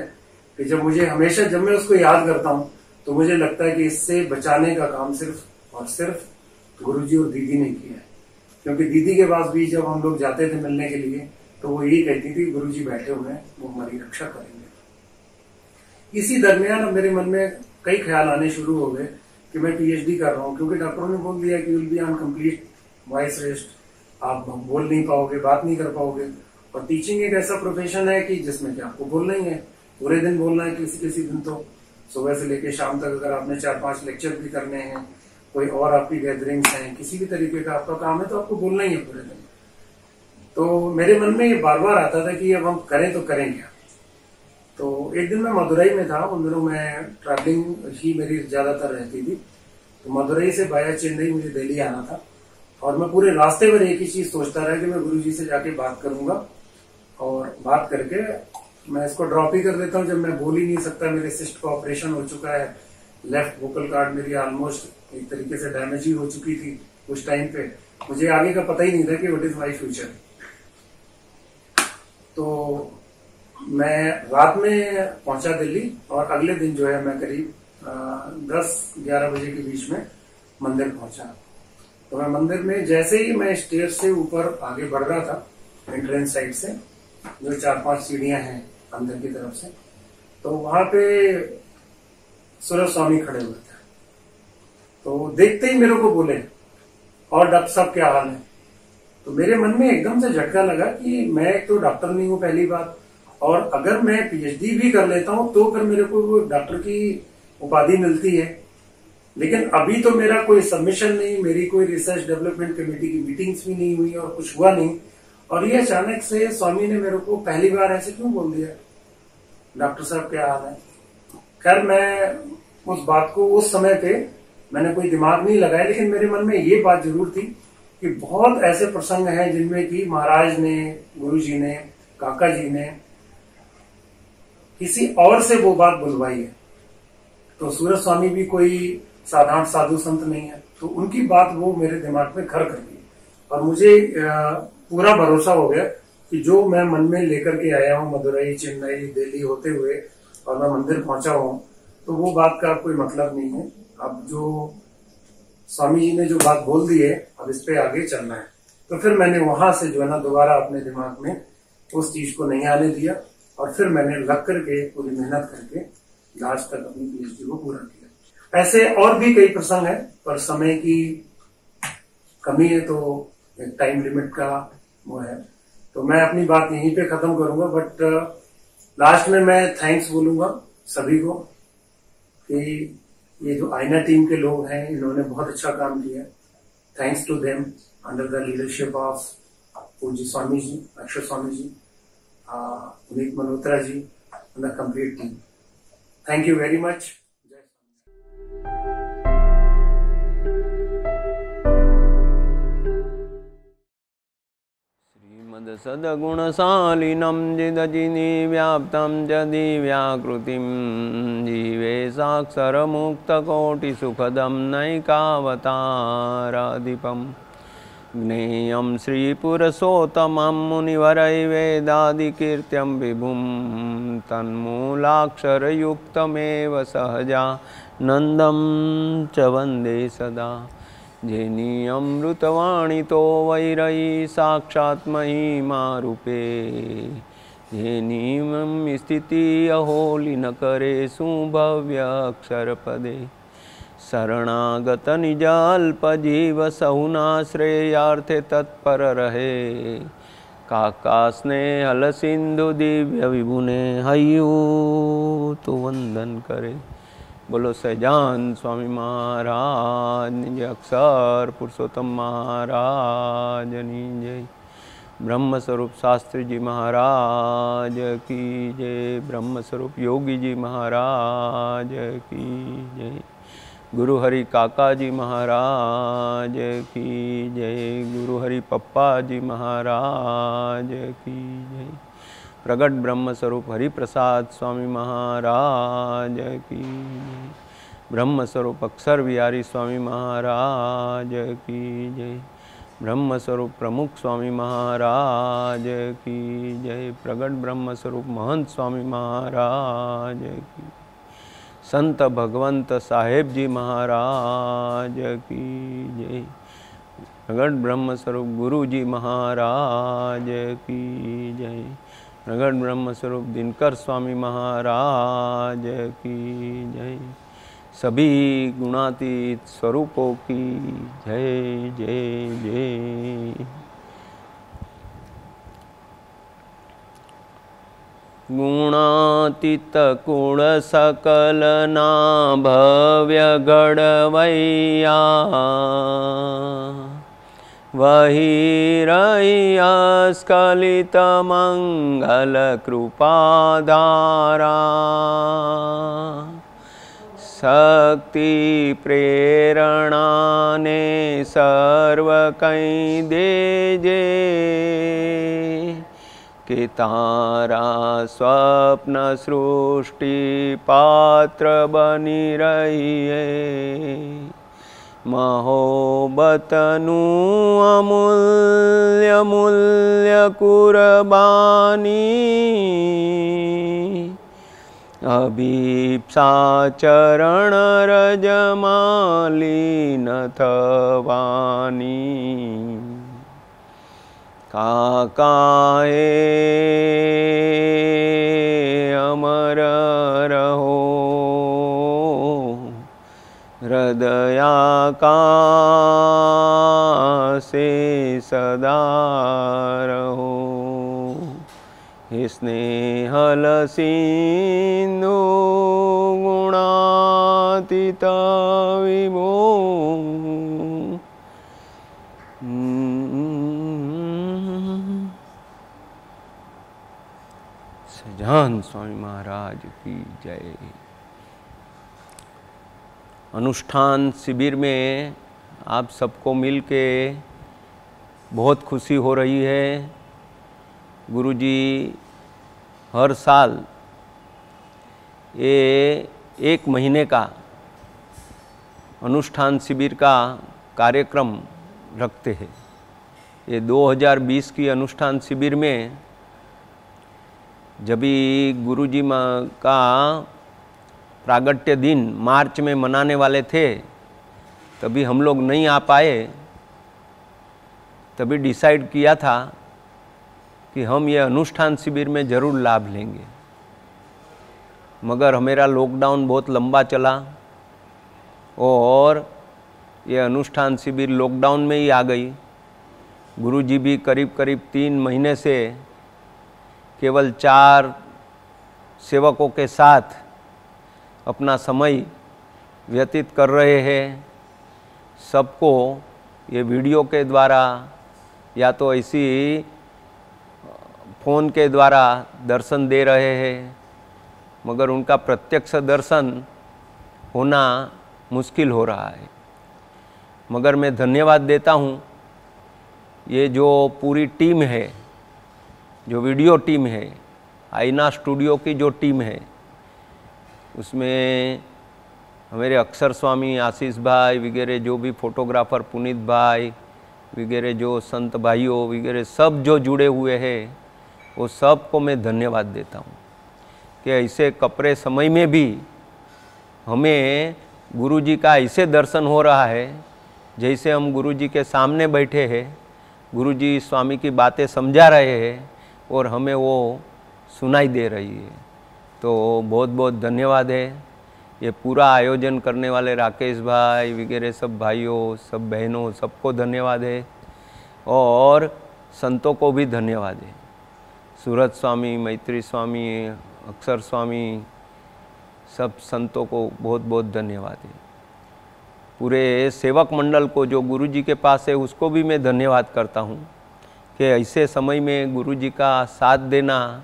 कि जब मैं उसको याद करता हूं तो मुझे लगता है कि इससे बचाने का काम सिर्फ और सिर्फ गुरुजी और दीदी ने किया है। क्योंकि दीदी के पास भी जब हम लोग जाते थे मिलने के लिए तो वो यही कहती थी गुरुजी बैठे हुए हैं, वो हमारी रक्षा करेंगे। इसी दरमियान मेरे मन में कई ख्याल आने शुरू हो गए कि मैं पीएचडी कर रहा हूँ, क्योंकि डॉक्टरों ने बोल दिया कि will be on complete voice rest, आप बोल नहीं पाओगे, बात नहीं कर पाओगे। और टीचिंग एक ऐसा प्रोफेशन है कि जिसमें कि आपको बोलना ही है, पूरे दिन बोलना है। किसी दिन तो सुबह से लेकर शाम तक अगर आपने 4-5 लेक्चर भी करने हैं, कोई और आपकी गैदरिंग्स हैं, किसी भी तरीके का आपका काम है तो आपको बोलना ही है पूरे दिन। तो मेरे मन में ये बार बार आता था कि अब हम करें तो करें क्या। तो एक दिन मैं मदुरई में था, उन दिनों मैं ट्रैवलिंग ही मेरी ज्यादातर रहती थी। तो मदुरई से बाया चेन्नई मुझे दिल्ली आना था और मैं पूरे रास्ते में एक ही चीज सोचता रहा कि मैं गुरुजी से जाके बात करूंगा और बात करके मैं इसको ड्रॉप ही कर देता हूँ। जब मैं बोल ही नहीं सकता, मेरे सिस्ट का ऑपरेशन हो चुका है, लेफ्ट वोकल कार्ड मेरी ऑलमोस्ट एक तरीके से डैमेज ही हो चुकी थी उस टाइम पे, मुझे आगे का पता ही नहीं था कि व्हाट इज माय फ्यूचर। तो मैं रात में पहुंचा दिल्ली और अगले दिन जो है मैं करीब 10-11 बजे के बीच में मंदिर पहुंचा। तो मैं मंदिर में जैसे ही मैं स्टेयर से ऊपर आगे बढ़ रहा था, एंट्रेंस साइड से जो 4-5 सीढ़ियां हैं अंदर की तरफ से, तो वहां पे सूरज स्वामी खड़े हुए थे। तो देखते ही मेरे को बोले, और डॉक्टर साहब क्या हाल है? तो मेरे मन में एकदम से झटका लगा कि मैं एक तो डॉक्टर नहीं हूं पहली बात, और अगर मैं पीएचडी भी कर लेता हूं तो फिर मेरे को डॉक्टर की उपाधि मिलती है, लेकिन अभी तो मेरा कोई सबमिशन नहीं, मेरी कोई रिसर्च डेवलपमेंट कमेटी की मीटिंग्स भी नहीं हुई और कुछ हुआ नहीं, और ये अचानक से स्वामी ने मेरे को पहली बार ऐसे क्यों बोल दिया, डॉक्टर साहब क्या हाल है? खैर मैं उस बात को उस समय पे मैंने कोई दिमाग नहीं लगाया, लेकिन मेरे मन में ये बात जरूर थी कि बहुत ऐसे प्रसंग हैं जिनमें कि महाराज ने, गुरुजी ने, काका जी ने किसी और से वो बात बुलवाई है। तो सूरज स्वामी भी कोई साधारण साधु संत नहीं है, तो उनकी बात वो मेरे दिमाग में घर कर गई और मुझे पूरा भरोसा हो गया कि जो मैं मन में लेकर के आया हूँ मदुरई, चेन्नई, दिल्ली होते हुए और मैं मंदिर पहुंचा हूँ, तो वो बात का कोई मतलब नहीं है। अब जो स्वामी जी ने जो बात बोल दी है, अब इस पे आगे चलना है। तो फिर मैंने वहां से जो है ना दोबारा अपने दिमाग में उस चीज को नहीं आने दिया और फिर मैंने लग करके पूरी मेहनत करके लास्ट तक अपनी पीएचडी को पूरा किया। ऐसे और भी कई प्रसंग है, पर समय की कमी है तो एक टाइम लिमिट का वो है, तो मैं अपनी बात यहीं पे खत्म करूंगा। बट लास्ट में मैं थैंक्स बोलूंगा सभी को कि ये जो आईना टीम के लोग हैं इन्होंने बहुत अच्छा काम किया। Thanks to them under the leadership of पूज्य Swami ji, Akshar Swami ji, Puneet Malhotra ji and the complete team. Thank you very much. सद्गुणशालिनं जिदजिनी व्याप्तं च दिव्याकृतिं जीवे साक्षरमुक्तकोटिसुखदं नैकावताराधिपम् ज्ञेयं श्रीपुरुषोत्तमं मुनिवरैर्वेदादिकीर्त्यं विभुं तन्मूलाक्षरयुक्तमेव सहजानन्दं च वन्दे सदा। जेनीअमृतवाणितो वैरयी साक्षात् महिमारूपे जेनीमं स्थिति अहोलिन करे सुभव्य अक्षरपदे शरणागत निज अल्प जीव सहुनाश्रेयार्थे तत्पर रहे काका स्नेहल सिंधु दिव्य विभुने हयू तो वंदन करे। बोलो सहजान स्वामी महाराज जय, अक्षर पुरुषोत्तम महाराज जय, ब्रह्म स्वरूप शास्त्री जी महाराज की जय, ब्रह्म स्वरूप योगी जी महाराज की जय, गुरु हरि काका जी महाराज की जय, गुरु हरि पप्पा जी महाराज की जय, प्रगट ब्रह्म स्वरूप हरि प्रसाद स्वामी महाराज की, ब्रह्म स्वरूप अक्षर बिहारी स्वामी महाराज की जय, ब्रह्म स्वरूप प्रमुख स्वामी महाराज की जय, प्रगट ब्रह्म स्वरूप महंत स्वामी महाराज की, संत भगवंत साहेब जी महाराज की जय, प्रगट ब्रह्म स्वरूप गुरु जी महाराज की जय, प्रगट ब्रह्म स्वरूप दिनकर स्वामी महाराज की जय, सभी गुणातीत स्वरूपों की जय जय जय। गुणातीत कुण सकल ना भव्य गढ़वैया वही रही स्खलित मंगल कृपाधारा। शक्ति प्रेरणा ने सर्व कहीं देजे, कि तारा स्वप्न सृष्टि पात्र बनी रही है। महोबतनु अमूल्य मूल्य कुर्बानी, अभीप्सा चरण रजमालिन थवानी। काकाए अमर रहो, हृदयाकाशे सदा रहो। स्नेहल सिंधु गुणातीत विभो, सजान स्वामी महाराज की जय। अनुष्ठान शिविर में आप सबको मिल के बहुत खुशी हो रही है। गुरुजी हर साल ये 1 महीने का अनुष्ठान शिविर का कार्यक्रम रखते हैं। ये 2020 की अनुष्ठान शिविर में जब भी गुरुजी का प्रागट्य दिन मार्च में मनाने वाले थे, तभी हम लोग नहीं आ पाए। तभी डिसाइड किया था कि हम ये अनुष्ठान शिविर में ज़रूर लाभ लेंगे, मगर मेरा लॉकडाउन बहुत लंबा चला और ये अनुष्ठान शिविर लॉकडाउन में ही आ गई। गुरुजी भी करीब करीब 3 महीने से केवल 4 सेवकों के साथ अपना समय व्यतीत कर रहे हैं। सबको ये वीडियो के द्वारा या तो ऐसी फ़ोन के द्वारा दर्शन दे रहे हैं, मगर उनका प्रत्यक्ष दर्शन होना मुश्किल हो रहा है। मगर मैं धन्यवाद देता हूँ, ये जो पूरी टीम है, जो वीडियो टीम है, आईना स्टूडियो की जो टीम है, उसमें हमारे अक्षर स्वामी, आशीष भाई वगैरह, जो भी फोटोग्राफर पुनीत भाई वगैरह, जो संत भाइयों वगैरह सब जो जुड़े हुए हैं, वो सब को मैं धन्यवाद देता हूँ कि ऐसे कपरे समय में भी हमें गुरुजी का ऐसे दर्शन हो रहा है जैसे हम गुरुजी के सामने बैठे हैं। गुरुजी स्वामी की बातें समझा रहे हैं और हमें वो सुनाई दे रही है। तो बहुत बहुत धन्यवाद है। ये पूरा आयोजन करने वाले राकेश भाई वगैरह सब भाइयों, सब बहनों, सबको धन्यवाद है और संतों को भी धन्यवाद है। सूरत स्वामी, मैत्री स्वामी, अक्षर स्वामी, सब संतों को बहुत बहुत धन्यवाद है। पूरे सेवक मंडल को जो गुरुजी के पास है उसको भी मैं धन्यवाद करता हूँ कि ऐसे समय में गुरुजी का साथ देना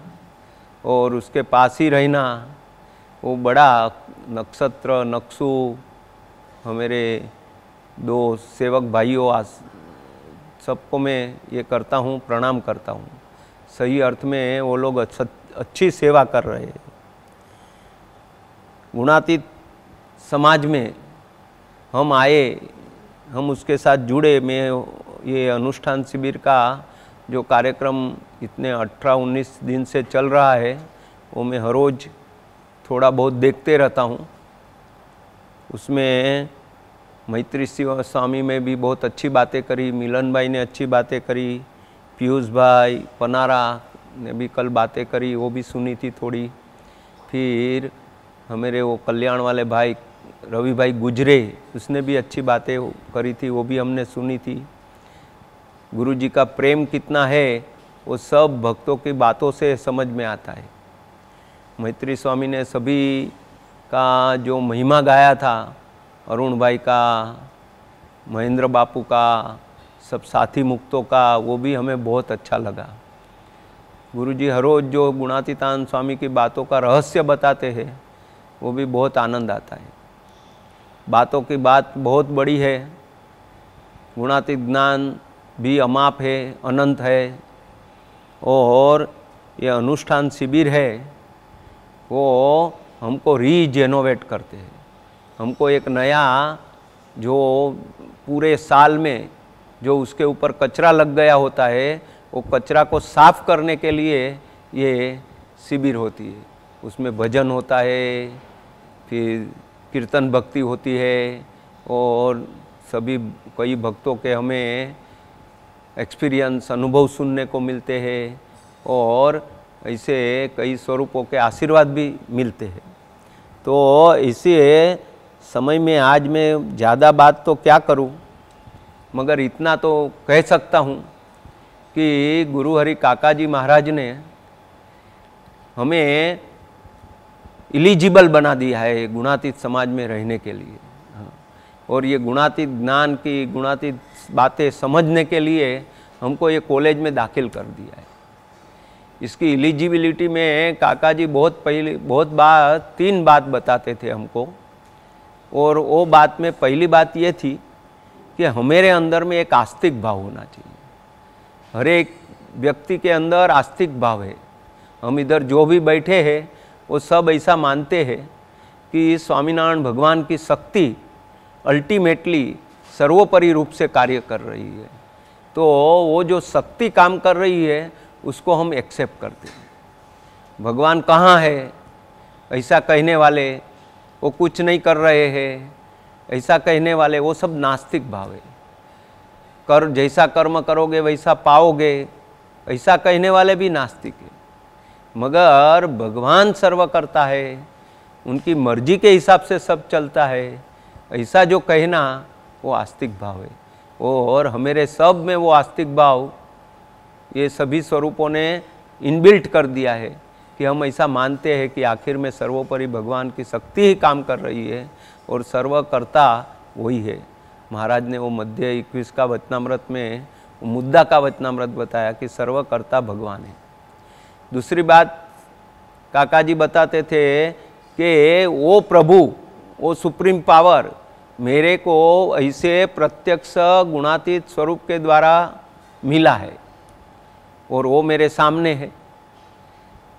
और उसके पास ही रहना, वो बड़ा नक्षत्र नक्शु हमारे 2 सेवक भाइयों सबको मैं ये करता हूँ, प्रणाम करता हूँ। सही अर्थ में वो लोग अच्छी सेवा कर रहे हैं। गुणातीत समाज में हम आए, हम उसके साथ जुड़े। मैं ये अनुष्ठान शिविर का जो कार्यक्रम इतने 18-19 दिन से चल रहा है, वो मैं हर रोज़ थोड़ा बहुत देखते रहता हूँ। उसमें मैत्री स्वामी में भी बहुत अच्छी बातें करी, मिलन भाई ने अच्छी बातें करी, पीयूष भाई पनारा ने भी कल बातें करी, वो भी सुनी थी थोड़ी। फिर हमारे वो कल्याण वाले भाई रवि भाई गुजरे, उसने भी अच्छी बातें करी थी, वो भी हमने सुनी थी। गुरुजी का प्रेम कितना है वो सब भक्तों की बातों से समझ में आता है। मैत्री स्वामी ने सभी का जो महिमा गाया था, अरुण भाई का, महेंद्र बापू का, सब साथी मुक्तों का, वो भी हमें बहुत अच्छा लगा। गुरुजी हर रोज़ जो गुणातीतानंद स्वामी की बातों का रहस्य बताते हैं वो भी बहुत आनंद आता है। बातों की बात बहुत बड़ी है, गुणातीत ज्ञान भी अमाप है, अनंत है। और ये अनुष्ठान शिविर है वो हमको रीजेनोवेट करते हैं, हमको एक नया जो पूरे साल में जो उसके ऊपर कचरा लग गया होता है वो कचरा को साफ करने के लिए ये शिविर होती है। उसमें भजन होता है, फिर कीर्तन भक्ति होती है और सभी कई भक्तों के हमें एक्सपीरियंस अनुभव सुनने को मिलते हैं और ऐसे कई स्वरूपों के आशीर्वाद भी मिलते हैं। तो इसी समय में आज मैं ज़्यादा बात तो क्या करूं, मगर इतना तो कह सकता हूं कि गुरु हरि काका जी महाराज ने हमें एलिजिबल बना दिया है गुणातीत समाज में रहने के लिए। और ये गुणातीत ज्ञान की, गुणातीत बातें समझने के लिए हमको ये कॉलेज में दाखिल कर दिया है। इसकी एलिजिबिलिटी में काका जी बहुत बार 3 बात बताते थे हमको। और वो बात में पहली बात ये थी कि हमारे अंदर में एक आस्तिक भाव होना चाहिए। हर एक व्यक्ति के अंदर आस्तिक भाव है। हम इधर जो भी बैठे हैं वो सब ऐसा मानते हैं कि स्वामीनारायण भगवान की शक्ति अल्टीमेटली सर्वोपरि रूप से कार्य कर रही है। तो वो जो शक्ति काम कर रही है उसको हम एक्सेप्ट करते हैं। भगवान कहाँ है ऐसा कहने वाले, वो कुछ नहीं कर रहे हैं ऐसा कहने वाले, वो सब नास्तिक भाव है। कर जैसा कर्म करोगे वैसा पाओगे ऐसा कहने वाले भी नास्तिक है। मगर भगवान सर्व करता है, उनकी मर्जी के हिसाब से सब चलता है, ऐसा जो कहना वो आस्तिक भाव है। और हमारे सब में वो आस्तिक भाव ये सभी स्वरूपों ने इनबिल्ट कर दिया है कि हम ऐसा मानते हैं कि आखिर में सर्वोपरि भगवान की शक्ति ही काम कर रही है और सर्वकर्ता वही है। महाराज ने वो मध्य 21 का वचनामृत में मुद्दा का वचनामृत बताया कि सर्वकर्ता भगवान है। दूसरी बात काका जी बताते थे कि वो प्रभु, वो सुप्रीम पावर मेरे को ऐसे प्रत्यक्ष गुणातीत स्वरूप के द्वारा मिला है और वो मेरे सामने है,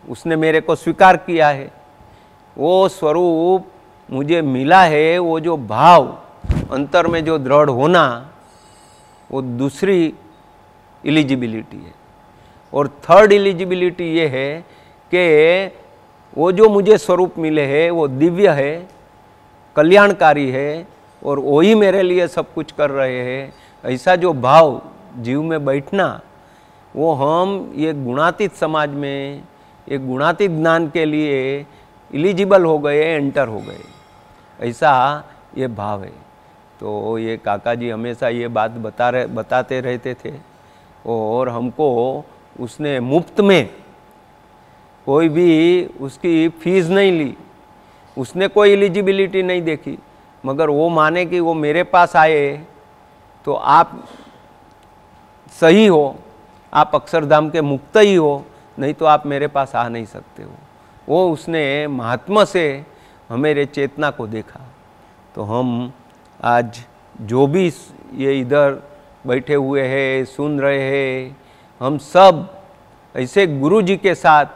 उसने मेरे को स्वीकार किया है। वो स्वरूप मुझे मिला है, वो जो भाव अंतर में जो दृढ़ होना, वो दूसरी एलिजिबिलिटी है। और थर्ड एलिजिबिलिटी ये है कि वो जो मुझे स्वरूप मिले हैं वो दिव्य है, कल्याणकारी है और वही मेरे लिए सब कुछ कर रहे हैं। ऐसा जो भाव जीव में बैठना, वो हम ये गुणातीत समाज में एक गुणातीत ज्ञान के लिए एलिजिबल हो गए, एंटर हो गए, ऐसा ये भाव है। तो ये काका जी हमेशा ये बात बताते रहते थे और हमको उसने मुफ्त में, कोई भी उसकी फीस नहीं ली, उसने कोई एलिजिबिलिटी नहीं देखी, मगर वो माने कि वो मेरे पास आए तो आप सही हो, आप अक्षरधाम के मुक्त ही हो, नहीं तो आप मेरे पास आ नहीं सकते हो। वो उसने महात्मा से हमारे चेतना को देखा। तो हम आज जो भी ये इधर बैठे हुए हैं, सुन रहे हैं, हम सब ऐसे गुरु जी के साथ,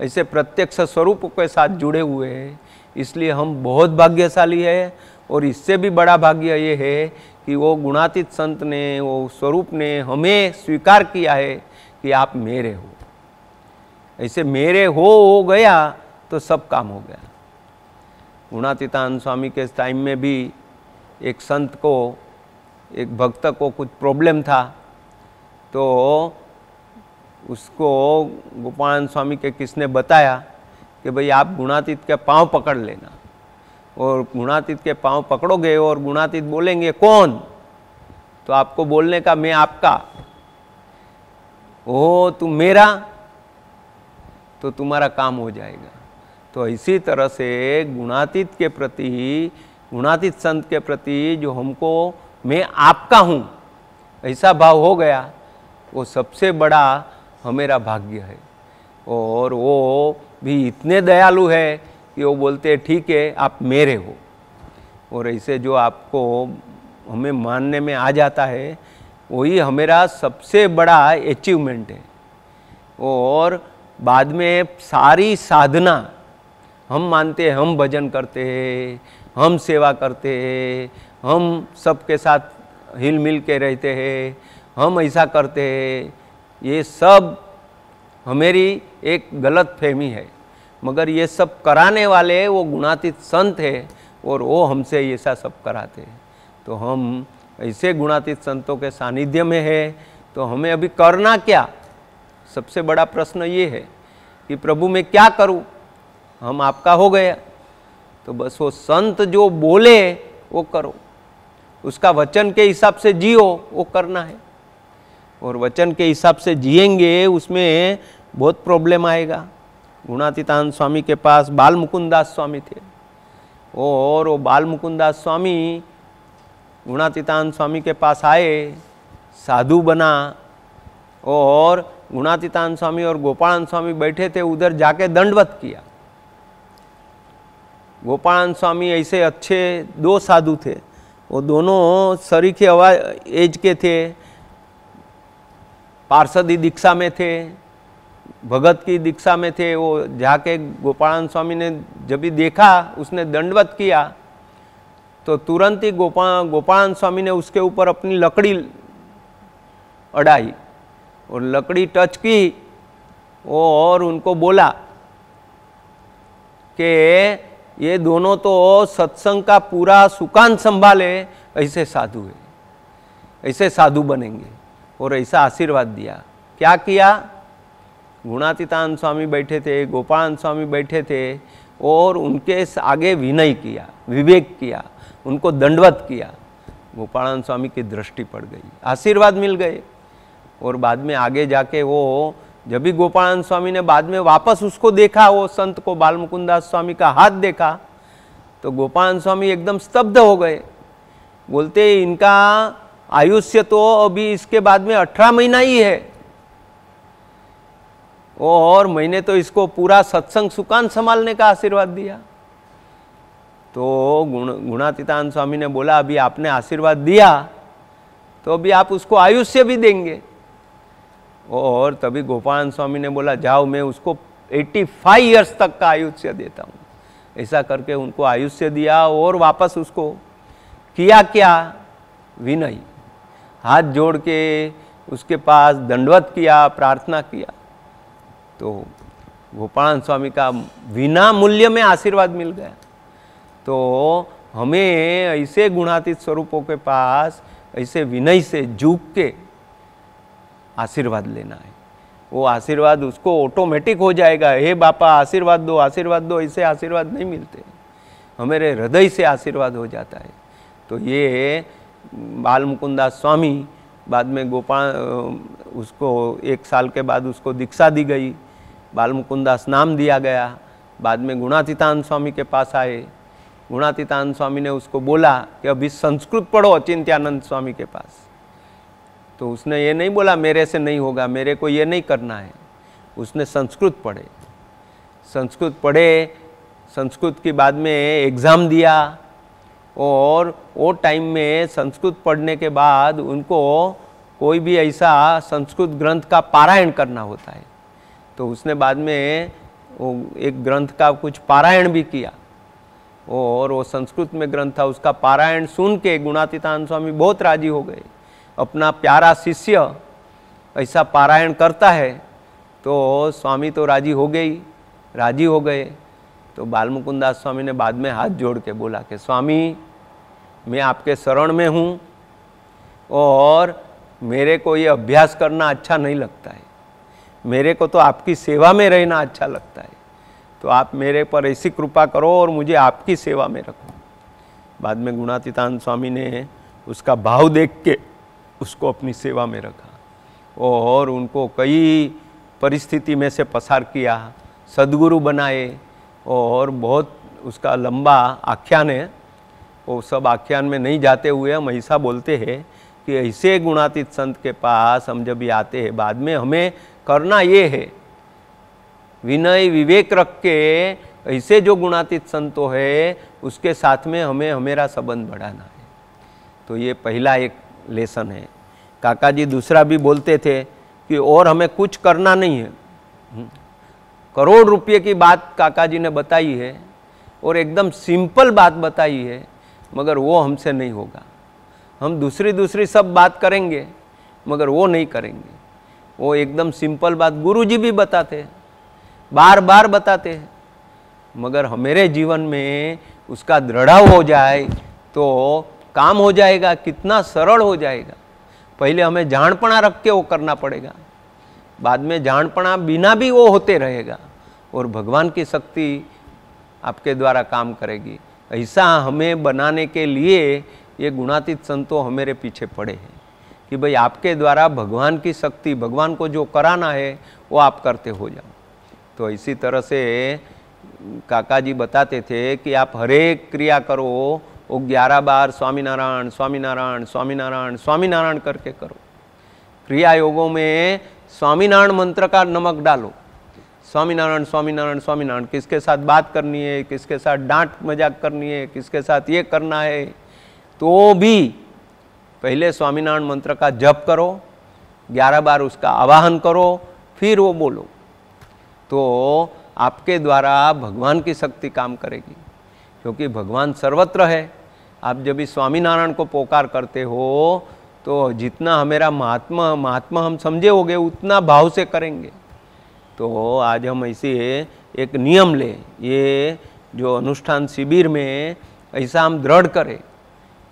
ऐसे प्रत्यक्ष स्वरूप के साथ जुड़े हुए हैं। इसलिए हम बहुत भाग्यशाली है। और इससे भी बड़ा भाग्य ये है कि वो गुणातीत संत ने, वो स्वरूप ने हमें स्वीकार किया है कि आप मेरे हो। ऐसे मेरे हो गया तो सब काम हो गया। गुणातीतानंद स्वामी के टाइम में भी एक संत को, एक भक्त को कुछ प्रॉब्लम था, तो उसको गोपाल स्वामी के किसने बताया कि भाई आप गुणातीत के पांव पकड़ लेना, और गुणातीत के पांव पकड़ोगे और गुणातीत बोलेंगे कौन, तो आपको बोलने का मैं आपका, ओ तुम मेरा, तो तुम्हारा काम हो जाएगा। तो इसी तरह से गुणातीत के प्रति, गुणातीत संत के प्रति जो हमको मैं आपका हूँ, ऐसा भाव हो गया, वो सबसे बड़ा हमारा भाग्य है। और वो भी इतने दयालु है कि वो बोलते हैं ठीक है आप मेरे हो। और ऐसे जो आपको हमें मानने में आ जाता है वही हमारा सबसे बड़ा अचीवमेंट है। और बाद में सारी साधना हम मानते हैं, हम भजन करते हैं, हम सेवा करते हैं, हम सबके साथ हिल मिल के रहते हैं, हम ऐसा करते हैं, ये सब हमारी एक गलत फहमी है। मगर ये सब कराने वाले वो गुणातीत संत है और वो हमसे ऐसा सब कराते हैं। तो हम ऐसे गुणातीत संतों के सानिध्य में है, तो हमें अभी करना क्या? सबसे बड़ा प्रश्न ये है कि प्रभु मैं क्या करूं? हम आपका हो गया, तो बस वो संत जो बोले वो करो, उसका वचन के हिसाब से जियो, वो करना है। और वचन के हिसाब से जिएंगे उसमें बहुत प्रॉब्लम आएगा। गुणातीतानंद स्वामी के पास बाल मुकुंदास स्वामी थे, और वो बाल मुकुंदास स्वामी गुणातीतानंद स्वामी के पास आए, साधु बना, और गुणातीतानंद स्वामी और गोपालानंद स्वामी बैठे थे, उधर जाके दंडवत किया। गोपालानंद स्वामी ऐसे अच्छे दो साधु थे, वो दोनों सरीखे एज के थे, पार्षदी दीक्षा में थे, भगत की दीक्षा में थे। वो जाके गोपालानंद स्वामी ने जब भी देखा, उसने दंडवत किया, तो तुरंत ही गोपालानंद स्वामी ने उसके ऊपर अपनी लकड़ी अड़ाई और लकड़ी टच की, और उनको बोला कि ये दोनों तो सत्संग का पूरा सुकान संभाले, ऐसे साधु है, ऐसे साधु बनेंगे। और ऐसा आशीर्वाद दिया। क्या किया? गुणातीतानंद स्वामी बैठे थे, गोपालानंद स्वामी बैठे थे, और उनके आगे विनय किया, विवेक किया, उनको दंडवत किया। गोपालानंद स्वामी की दृष्टि पड़ गई, आशीर्वाद मिल गए। और बाद में आगे जाके वो जब भी गोपालानंद स्वामी ने बाद में वापस उसको देखा, वो संत को, बाल मुकुंदास स्वामी का हाथ देखा, तो गोपालानंद स्वामी एकदम स्तब्ध हो गए। बोलते इनका आयुष्य तो अभी इसके बाद में 18 महीना ही है, और मैंने तो इसको पूरा सत्संग सुकान संभालने का आशीर्वाद दिया। तो गुणातीतानंद स्वामी ने बोला अभी आपने आशीर्वाद दिया तो अभी आप उसको आयुष्य भी देंगे। और तभी गोपालानंद स्वामी ने बोला जाओ मैं उसको 85 इयर्स तक का आयुष्य देता हूँ। ऐसा करके उनको आयुष्य दिया, और वापस उसको किया क्या? विनय, हाथ जोड़ के उसके पास दंडवत किया, प्रार्थना किया। तो गोपालानंद स्वामी का बिना मूल्य में आशीर्वाद मिल गया। तो हमें ऐसे गुणातीत स्वरूपों के पास ऐसे विनय से झुक के आशीर्वाद लेना है। वो आशीर्वाद उसको ऑटोमेटिक हो जाएगा। हे बापा आशीर्वाद दो, आशीर्वाद दो, ऐसे आशीर्वाद नहीं मिलते, हमारे हृदय से आशीर्वाद हो जाता है। तो ये बाल मुकुंदास स्वामी बाद में उसको 1 साल के बाद उसको दीक्षा दी गई, बाल मुकुंदास नाम दिया गया। बाद में गुणातीतानंद स्वामी के पास आए, गुणातीतानंद स्वामी ने उसको बोला कि अभी संस्कृत पढ़ो अचिंत्यानंद स्वामी के पास। तो उसने ये नहीं बोला मेरे से नहीं होगा, मेरे को ये नहीं करना है। उसने संस्कृत पढ़े, संस्कृत पढ़े, संस्कृत के बाद में एग्ज़ाम दिया। और वो टाइम में संस्कृत पढ़ने के बाद उनको कोई भी ऐसा संस्कृत ग्रंथ का पारायण करना होता है। तो उसने बाद में वो एक ग्रंथ का कुछ पारायण भी किया, और वो संस्कृत में ग्रंथ था, उसका पारायण सुन के गुणातीतानंद स्वामी बहुत राजी हो गए। अपना प्यारा शिष्य ऐसा पारायण करता है तो स्वामी तो राजी हो गए। तो बाल मुकुंदास स्वामी ने बाद में हाथ जोड़ के बोला कि स्वामी मैं आपके शरण में हूँ, और मेरे को ये अभ्यास करना अच्छा नहीं लगता है, मेरे को तो आपकी सेवा में रहना अच्छा लगता है। तो आप मेरे पर ऐसी कृपा करो और मुझे आपकी सेवा में रखो। बाद में गुणातीतानंद स्वामी ने उसका भाव देख के उसको अपनी सेवा में रखा, और उनको कई परिस्थिति में से पसार किया, सद्गुरु बनाए। और बहुत उसका लंबा आख्यान है, वो सब आख्यान में नहीं जाते हुए हम ऐसा बोलते हैं कि ऐसे गुणातीत संत के पास हम जब भी आते हैं, बाद में हमें करना ये है, विनय विवेक रख के ऐसे जो गुणातीत संतो है उसके साथ में हमें हमेरा संबंध बढ़ाना है। तो ये पहला एक लेसन है। काका जी दूसरा भी बोलते थे कि और हमें कुछ करना नहीं है। करोड़ रुपये की बात काका जी ने बताई है और एकदम सिंपल बात बताई है, मगर वो हमसे नहीं होगा। हम दूसरी सब बात करेंगे मगर वो नहीं करेंगे। वो एकदम सिंपल बात गुरु जी भी बताते हैं, बार बार बताते हैं, मगर हमारे जीवन में उसका दृढ़ाव हो जाए तो काम हो जाएगा, कितना सरल हो जाएगा। पहले हमें जाणपणा रख के वो करना पड़ेगा, बाद में जाणपणा बिना भी वो होते रहेगा और भगवान की शक्ति आपके द्वारा काम करेगी। ऐसा हमें बनाने के लिए ये गुणातीत संतो हमारे पीछे पड़े हैं कि भाई आपके द्वारा भगवान की शक्ति, भगवान को जो कराना है वो आप करते हो जाओ। तो इसी तरह से काका जी बताते थे कि आप हरेक क्रिया करो, वो 11 बार स्वामीनारायण स्वामीनारायण स्वामीनारायण स्वामीनारायण करके करो। क्रिया योगों में स्वामीनारायण मंत्र का नमक डालो, स्वामीनारायण स्वामीनारायण स्वामीनारायण। किसके साथ बात करनी है, किसके साथ डांट मजाक करनी है, किसके साथ ये करना है, तो भी पहले स्वामीनारायण मंत्र का जप करो, 11 बार उसका आवाहन करो, फिर वो बोलो, तो आपके द्वारा भगवान की शक्ति काम करेगी। क्योंकि भगवान सर्वत्र है। आप जब भी स्वामीनारायण को पोकार करते हो तो जितना हमारा महात्मा हम समझे होगे उतना भाव से करेंगे। तो आज हम ऐसे एक नियम ले, ये जो अनुष्ठान शिविर में ऐसा हम दृढ़ करें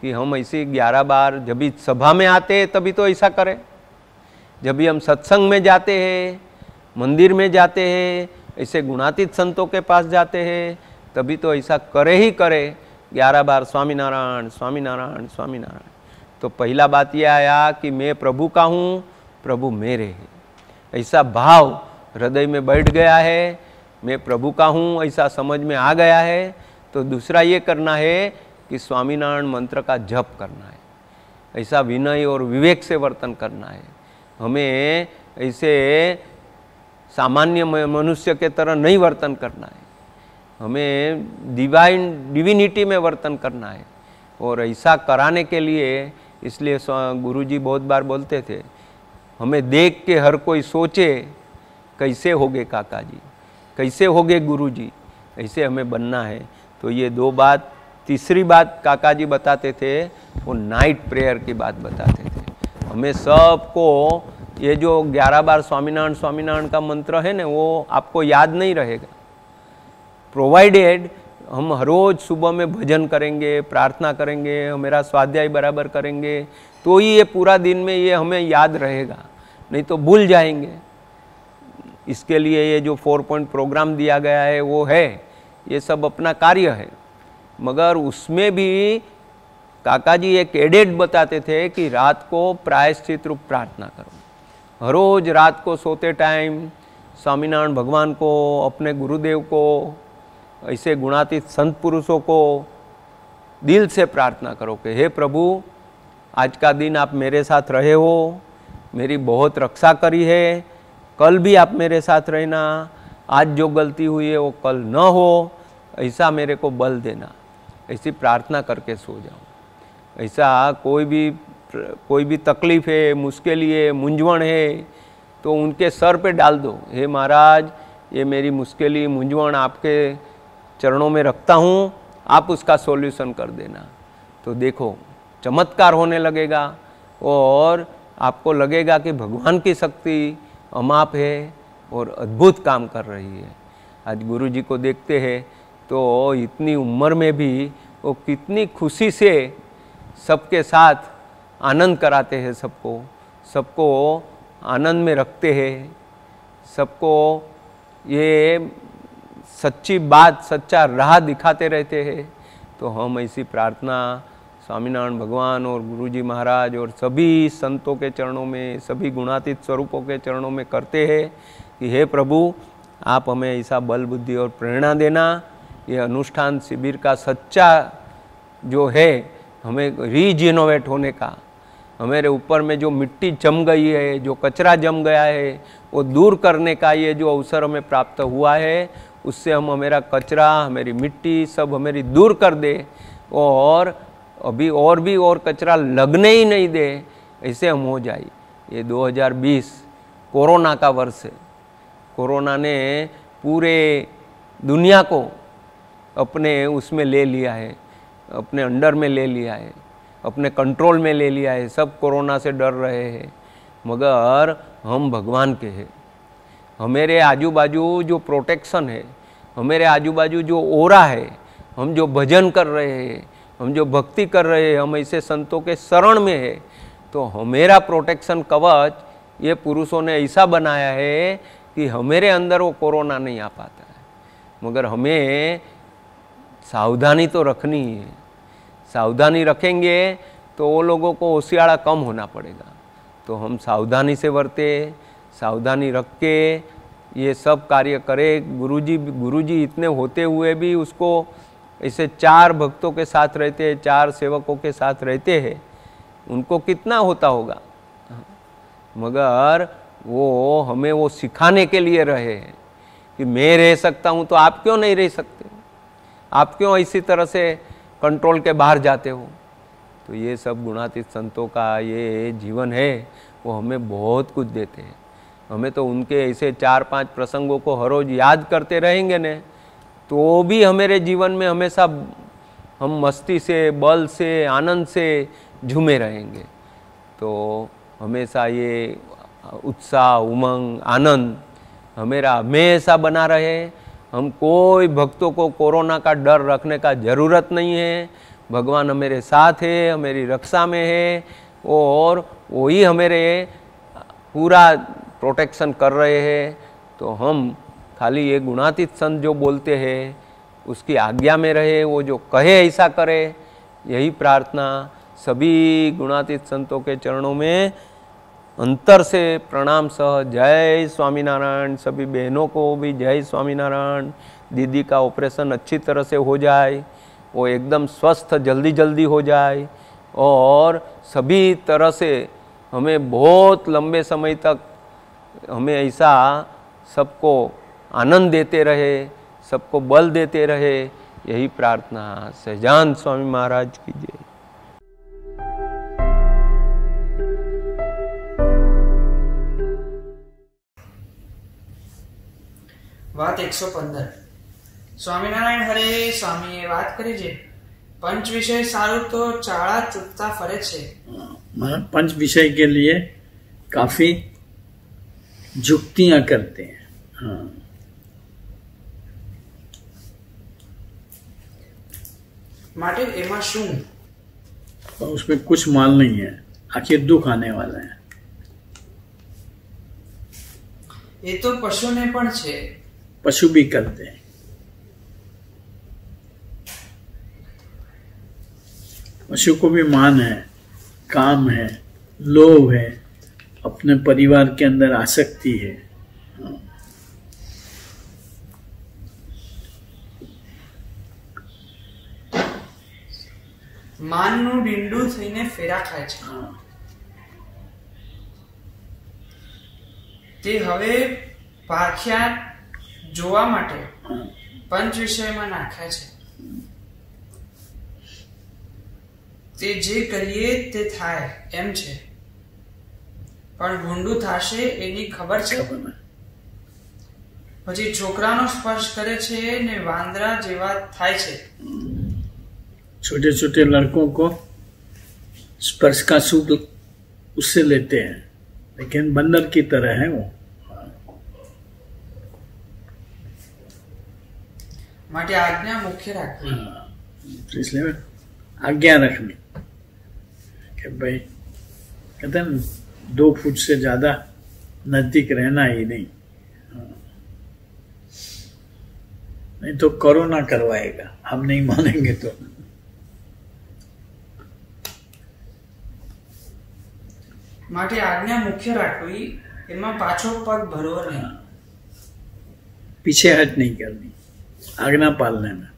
कि हम ऐसे 11 बार, जब भी सभा में आते हैं तभी तो ऐसा करें, जब भी हम सत्संग में जाते हैं, मंदिर में जाते हैं, ऐसे गुणातीत संतों के पास जाते हैं, तभी तो ऐसा करे ही करे 11 बार स्वामीनारायण स्वामीनारायण स्वामीनारायण। तो पहला बात यह आया कि मैं प्रभु का हूँ, प्रभु मेरे हैं, ऐसा भाव हृदय में बैठ गया है, मैं प्रभु का हूँ ऐसा समझ में आ गया है। तो दूसरा ये करना है कि स्वामीनारायण मंत्र का जप करना है, ऐसा विनय और विवेक से वर्तन करना है। हमें ऐसे सामान्य मनुष्य के तरह नहीं वर्तन करना है, हमें डिविनिटी में वर्तन करना है। और ऐसा कराने के लिए, इसलिए गुरुजी बहुत बार बोलते थे, हमें देख के हर कोई सोचे कैसे होगे काका जी, कैसे होगे गुरुजी, ऐसे हमें बनना है। तो ये 2 बात। तीसरी बात काका जी बताते थे, वो नाइट प्रेयर की बात बताते थे। हमें सबको ये जो 11 बार स्वामीनारायण स्वामीनारायण का मंत्र है ना, वो आपको याद नहीं रहेगा, प्रोवाइडेड हम हर रोज सुबह में भजन करेंगे, प्रार्थना करेंगे, हमारा स्वाध्याय बराबर करेंगे, तो ही ये पूरा दिन में ये हमें याद रहेगा, नहीं तो भूल जाएंगे। इसके लिए ये जो 4 पॉइंट प्रोग्राम दिया गया है वो है, ये सब अपना कार्य है। मगर उसमें भी काका जी एक एडेड बताते थे कि रात को प्रायश्चित रूप प्रार्थना करो। हर रोज रात को सोते टाइम स्वामीनारायण भगवान को, अपने गुरुदेव को, ऐसे गुणातीत संत पुरुषों को दिल से प्रार्थना करो कि हे प्रभु, आज का दिन आप मेरे साथ रहे हो, मेरी बहुत रक्षा करी है, कल भी आप मेरे साथ रहना, आज जो गलती हुई है वो कल न हो, ऐसा मेरे को बल देना। ऐसी प्रार्थना करके सो जाओ। ऐसा कोई भी तकलीफ़ है, मुश्किल है, मूंझवण है, तो उनके सर पे डाल दो, हे महाराज ये मेरी मुश्किल मूंझवण आपके चरणों में रखता हूँ, आप उसका सॉल्यूशन कर देना। तो देखो चमत्कार होने लगेगा और आपको लगेगा कि भगवान की शक्ति अमाप है और अद्भुत काम कर रही है। आज गुरु जी को देखते हैं तो इतनी उम्र में भी वो कितनी खुशी से सबके साथ आनंद कराते हैं, सबको आनंद में रखते हैं, सबको ये सच्ची बात, सच्चा राह दिखाते रहते हैं। तो हम ऐसी प्रार्थना स्वामीनारायण भगवान और गुरुजी महाराज और सभी संतों के चरणों में, सभी गुणातीत स्वरूपों के चरणों में करते हैं कि हे प्रभु, आप हमें ऐसा बल बुद्धि और प्रेरणा देना। ये अनुष्ठान शिविर का सच्चा जो है, हमें रीजिनोवेट होने का, हमारे ऊपर में जो मिट्टी जम गई है, जो कचरा जम गया है, वो दूर करने का ये जो अवसर हमें प्राप्त हुआ है, उससे हम हमारा कचरा, हमारी मिट्टी सब हमारी दूर कर दे और अभी और भी और कचरा लगने ही नहीं दे, ऐसे हम हो जाए। ये 2020 कोरोना का वर्ष है। कोरोना ने पूरे दुनिया को अपने उसमें ले लिया है, अपने अंडर में ले लिया है, अपने कंट्रोल में ले लिया है। सब कोरोना से डर रहे हैं, मगर हम भगवान के हैं। हमारे आजू बाजू जो प्रोटेक्शन है, हमारे आजू बाजू जो ओरा है, हम जो भजन कर रहे हैं, हम जो भक्ति कर रहे हैं, हम ऐसे संतों के शरण में है, तो हमारा प्रोटेक्शन कवच ये पुरुषों ने ऐसा बनाया है कि हमारे अंदर वो कोरोना नहीं आ पाता है। मगर हमें सावधानी तो रखनी है। सावधानी रखेंगे तो वो लोगों को होशियारा कम होना पड़ेगा। तो हम सावधानी से वर्ते, सावधानी रख के ये सब कार्य करें। गुरुजी इतने होते हुए भी उसको ऐसे 4 भक्तों के साथ रहते हैं, 4 सेवकों के साथ रहते हैं, उनको कितना होता होगा। मगर वो हमें वो सिखाने के लिए रहे हैं कि मैं रह सकता हूँ तो आप क्यों नहीं रह सकते, आप क्यों इसी तरह से कंट्रोल के बाहर जाते हो। तो ये सब गुणातीत संतों का ये जीवन है, वो हमें बहुत कुछ देते हैं। हमें तो उनके ऐसे 4-5 प्रसंगों को हर रोज याद करते रहेंगे ने, तो भी हमारे जीवन में हमेशा हम मस्ती से, बल से, आनंद से झूमे रहेंगे। तो हमेशा ये उत्साह, उमंग, आनंद हमेरा हमेशा बना रहे। हम कोई भक्तों को कोरोना का डर रखने का ज़रूरत नहीं है। भगवान हमारे साथ है, हमारी रक्षा में है और वही हमारे पूरा प्रोटेक्शन कर रहे हैं। तो हम खाली ये गुणातीत संत जो बोलते हैं उसकी आज्ञा में रहे, वो जो कहे ऐसा करे, यही प्रार्थना सभी गुणातीत संतों के चरणों में अंतर से प्रणाम सह। जय स्वामीनारायण। सभी बहनों को भी जय स्वामीनारायण। दीदी का ऑपरेशन अच्छी तरह से हो जाए, वो एकदम स्वस्थ जल्दी जल्दी हो जाए और सभी तरह से हमें बहुत लंबे समय तक हमें ऐसा सबको आनंद देते रहे, सबको बल देते रहे, यही प्रार्थना। सहजानंद स्वामी महाराज की जय। વાત 115 સ્વામિનારાયણ હરે સ્વામીએ વાત કરી છે पंच विषय सारू तो चाड़ा चुटता फरे छे। पंच विषय के लिए काफी जुक्तियां करते हैं। हाँ। माटे एमा शू उसमें कुछ माल नहीं है, आखिर दुख आने वाला है। ये तो पशु ने पण छे, पशु भी करते हैं। पशु को भी मान है, काम है, लोभ है, अपने परिवार के अंदर आसक्ति है। मानનું ડીંડું થઈને ફેરા ખાય છે તે હવે પારખ્યા જોવા માટે પંચ વિષયમાં નાખાય છે। તે જે કરીએ તે થાય એમ છે, પણ ભૂંડું થાશે એની ખબર છે। પછી છોકરાનો સ્પર્શ કરે છે ને વાંદરા જેવા થાય છે। छोटे छोटे लड़कों को स्पर्श का सुख उससे लेते हैं, लेकिन बंदर की तरह है वो। માટે આજ્ઞા મુખ્ય રાખવી। इसलिए आज्ञा रखनी कि भाई कहते हैं 2 फुट से ज्यादा नजदीक रहना ही नहीं, नहीं तो कोरोना करवाएगा, हम नहीं मानेंगे तो। માટે આજ્ઞા મુખ્ય રાખવી, એમાં પાછો પગ ભરવો નહીં। पीछे हट नहीं करनी आज्ञा पालने में।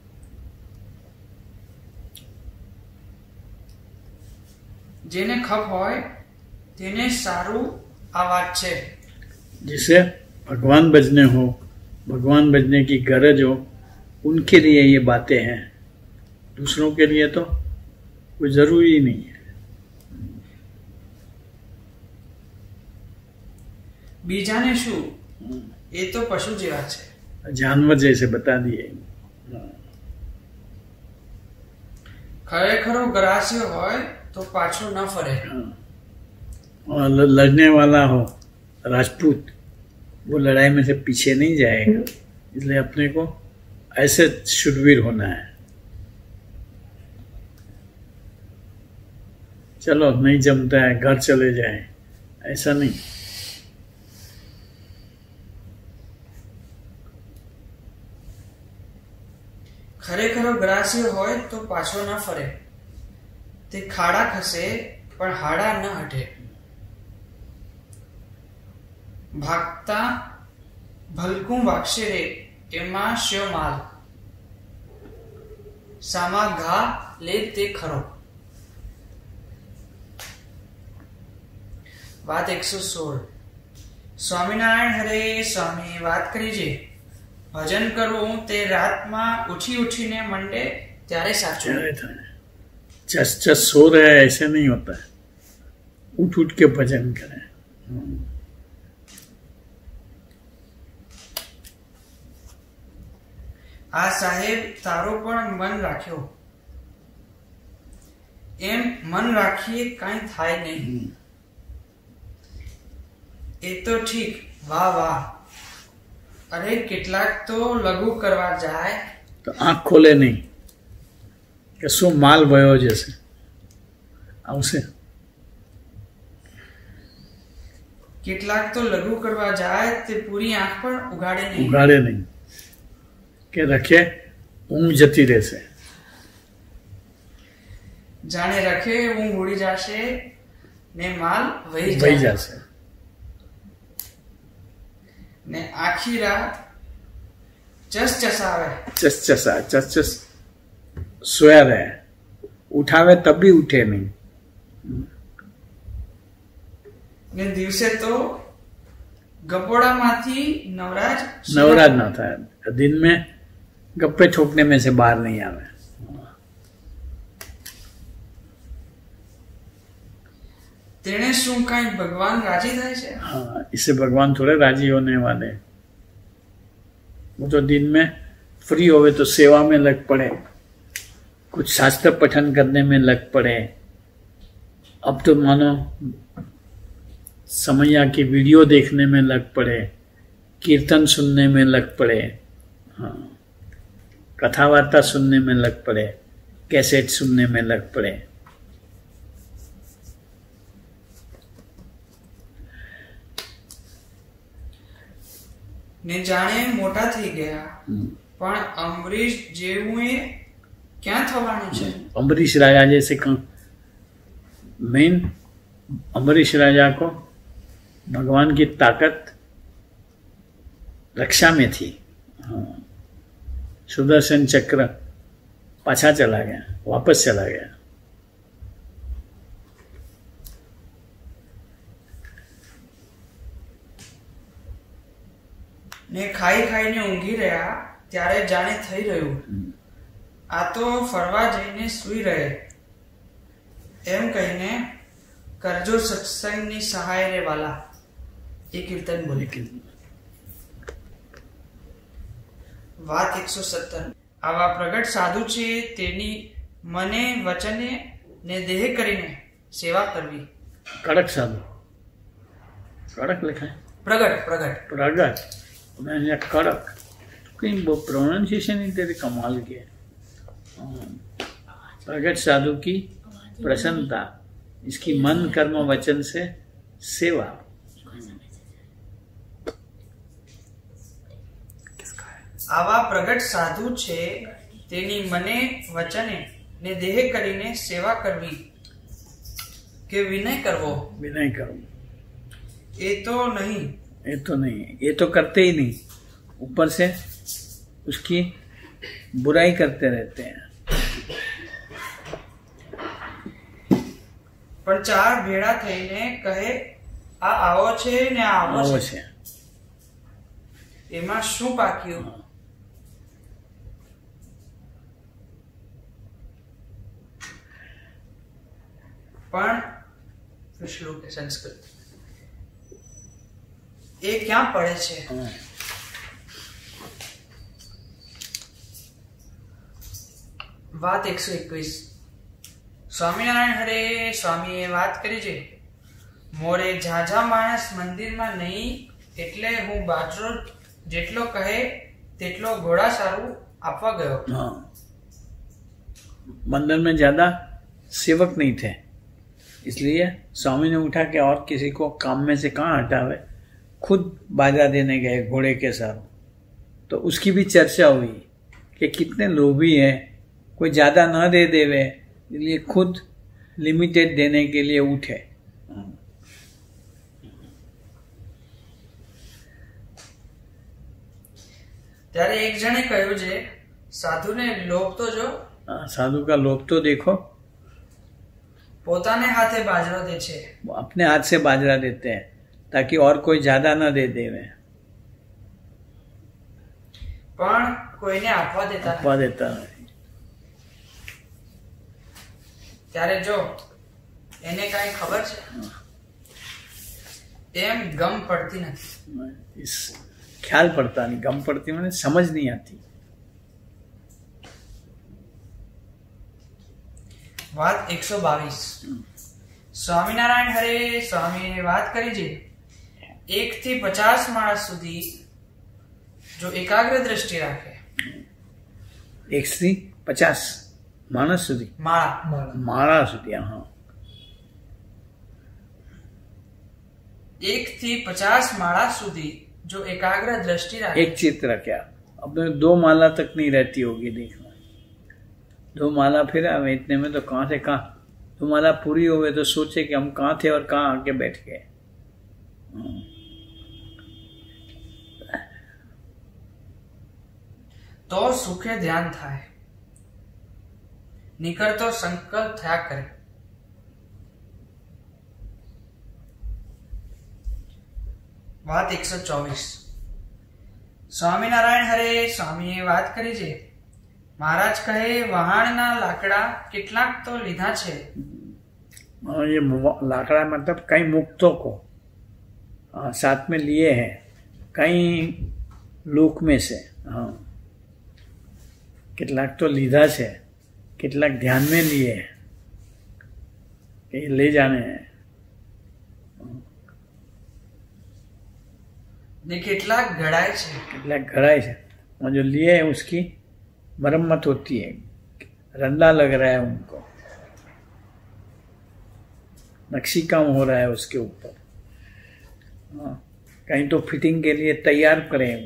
જેને ખપ હોય તેને સારું આ વાત છે. जिसे भगवान बजने हो, भगवान बजने की गरज हो, उनके लिए ये बातें हैं. दूसरों के लिए तो कोई जरूरी नहीं है. બીજાને શું, એ તો પશુ જેવા છે. जानवर जैसे बता दिए. ખરેખરો ગ્રાસ્ય હોય તો પાછો ન ફરે. और लड़ने वाला हो राजपूत, वो लड़ाई में से पीछे नहीं जाएगा. इसलिए अपने को ऐसे शूरवीर होना है. चलो नहीं जमता है घर चले जाए, ऐसा नहीं. ખરેખરો ગ્રાસ્ય હોય તો પાછો ન ફરે. તે ખાડા ખસે પણ હાડા ન હટે. ભાગતા ભલકું વાગશે રે એમાં શ્યો માલ. સામા ઘા લે તે ખરો. વાત 116. સ્વામિનારાયણ હરે સ્વામી વાત કરી છે. ભજન કરવું તે રાતમાં ઉઠી ઉઠીને મંડે ત્યારે સાચું. चस चस सो रहे हैं ऐसे नहीं होता है. उठ उठ के भजन करें. આ સાહેબ તારો પણ મન રાખ્યો. એમ મન રાખીએ કાંઈ થાય નહીં. એ તો ઠીક. વાહ વાહ. અરે કેટલાક તો લઘુ કરવા જાય तो आंख खोले नहीं कि शो माल वयो जैसे आवशे. કેટલાક તો લઘુ કરવા જાય તે પૂરી આંખ પણ ઉગાડે નહીં. उगाड़े नहीं के रखे ऊँग जती रहसे. જાણે રખે ઊંઘ ઉડી જશે ને માલ વહી वही જાય. जासे. ને આખી રાત ચસ ચસાવે. चस चसा चस चस सोया रहे. उठावे तब भी उठे नहीं. ને દિવસે તો ગપોડામાંથી નવરાજ नवराज ना था. दिन में गप्पे ठोकने में से बाहर नहीं आवे. તેણે શું કાંઈ ભગવાન રાજી થાય છે? हाँ, इससे भगवान थोड़े राजी होने वाले. वो तो दिन में फ्री होवे तो सेवा में लग पड़े, कुछ शास्त्र पठन करने में लग पड़े. अब तो मानो समैया की वीडियो देखने में लग पड़े, कीर्तन सुनने में लग पड़े, हाँ, कथा वार्ता सुनने में लग पड़े, कैसेट सुनने में लग पड़े. ને જાણે મોટા થઈ ગયા પણ અમરીશ જેવું એ ક્યાં થવાનું છે? अम्बरीश राजा जैसे मेन अम्बरीश राजा को भगवान की ताकत रक्षा में थी. हाँ, सुदर्शन चक्र पाछा चला गया, वापस चला गया. ને ખાઈ ખાઈને ઊંઘી રહ્યા ત્યારે જાણે થઈ રહ્યું આ તો ફરવા જઈને સૂઈ રહે એમ કહીને કરજો સત્સંગની સહાય રે વાલા. એ કીર્તન બોલે. વાત 117. આવા પ્રગટ સાધુ છે તેની મને વચને ને દેહ કરીને સેવા કરવી. कड़क साधु. कड़क लिखा है. પ્રગટ પ્રગટ प्रगट. मैंने यहाँ कड़क. कहीं वो प्रोनाउंसिएशन ही तेरे कमाल की है. प्रगट साधु की प्रसन्नता, इसकी मन कर्म वचन से सेवा. આવા પ્રગટ સાધુ છે તેની મને વચને ને દેહ કરીને સેવા કરવી કે વિનય કરવો. विनय करो. એ તો નહીં. ये तो नहीं, ये तो करते ही नहीं, ऊपर से उसकी बुराई करते रहते हैं. પણ ચાર ભેળા થઈને કહે આ આવો છે ને આ આવો છે, એમાં શું પાક્યું? પણ શ્લોક સંસ્કૃત એ ક્યાં પડે છે? વાત 121. સ્વામિનારાયણ હરે સ્વામીએ વાત કરી છે, મોરે ઝાઝા માણસ મંદિરમાં નહીં એટલે હું બાજરો જેટલો કહે તેટલો ઘોડા સારું આપવા ગયો. हाँ, मंदिर में ज्यादा सेवक नहीं थे, इसलिए स्वामी ने उठा के और किसी को काम में से कहाँ हटावे, खुद बाजा देने गए घोड़े के साथ. तो उसकी भी चर्चा हुई कि कितने लोभी हैं, कोई ज्यादा ना दे देवे, इसलिए खुद लिमिटेड देने के लिए उठे. ત્યારે એક જણે કહ્યું છે, સાધુને લોભ તો જો, साधु का लोभ तो देखो, પોતાને હાથે બાજરો દે છે, वो अपने हाथ से बाजरा देते हैं ताकि और कोई ज्यादा ना दे देवे, પણ કોઈને આપવા દેતા अपवा નથી. देता नहीं. ત્યારે જો એને કાંઈ ખબર છે એમ ગમ પડતી નથી. इस ख्याल पड़ता नहीं, गम पड़ती मैंने समझ नहीं आती. વાત 122. સ્વામિનારાયણ હરે સ્વામીએ વાત કરી છે, 1 થી 50 માણસ સુધી જો એકાગ્ર દ્રષ્ટિ રાખે, 1 થી 50 માણસ સુધી, માળા સુધી, हाँ, 1 થી 50 માળા સુધી जो एकाग्र दृष्टि रखे, एक चित्र क्या, अब तो 2 माला तक नहीं रहती होगी देखना, 2 माला फिर हमें इतने में तो कहाँ से कहाँ, 2 माला पूरी हो गई तो सोचे कि हम कहाँ थे और कहाँ आके बैठ गए. तो सुखे ध्यान थाय, निकळतो संकल्प थया करे. વાત 124. સ્વામિનારાયણ હરે સ્વામીએ વાત કરી છે, મહારાજ કહે વહાણના લાકડા કેટલાક તો લીધા છે. ये लाकड़ा मतलब कई मुक्तों को साथ में लिए हैं, कई लोक में से. हाँ, કેટલાક તો લીધા છે, કેટલાક ध्यान में लिए हैं, ये ले जाने हैं. ને કેટલાક ઘડાય છે, કેટલાક घड़ाई है, और जो लिए है उसकी मरम्मत होती है, रंदा लग रहा है उनको, नक्शी काम हो रहा है उसके ऊपर. हाँ, कहीं तो फिटिंग के लिए तैयार पड़े हैं.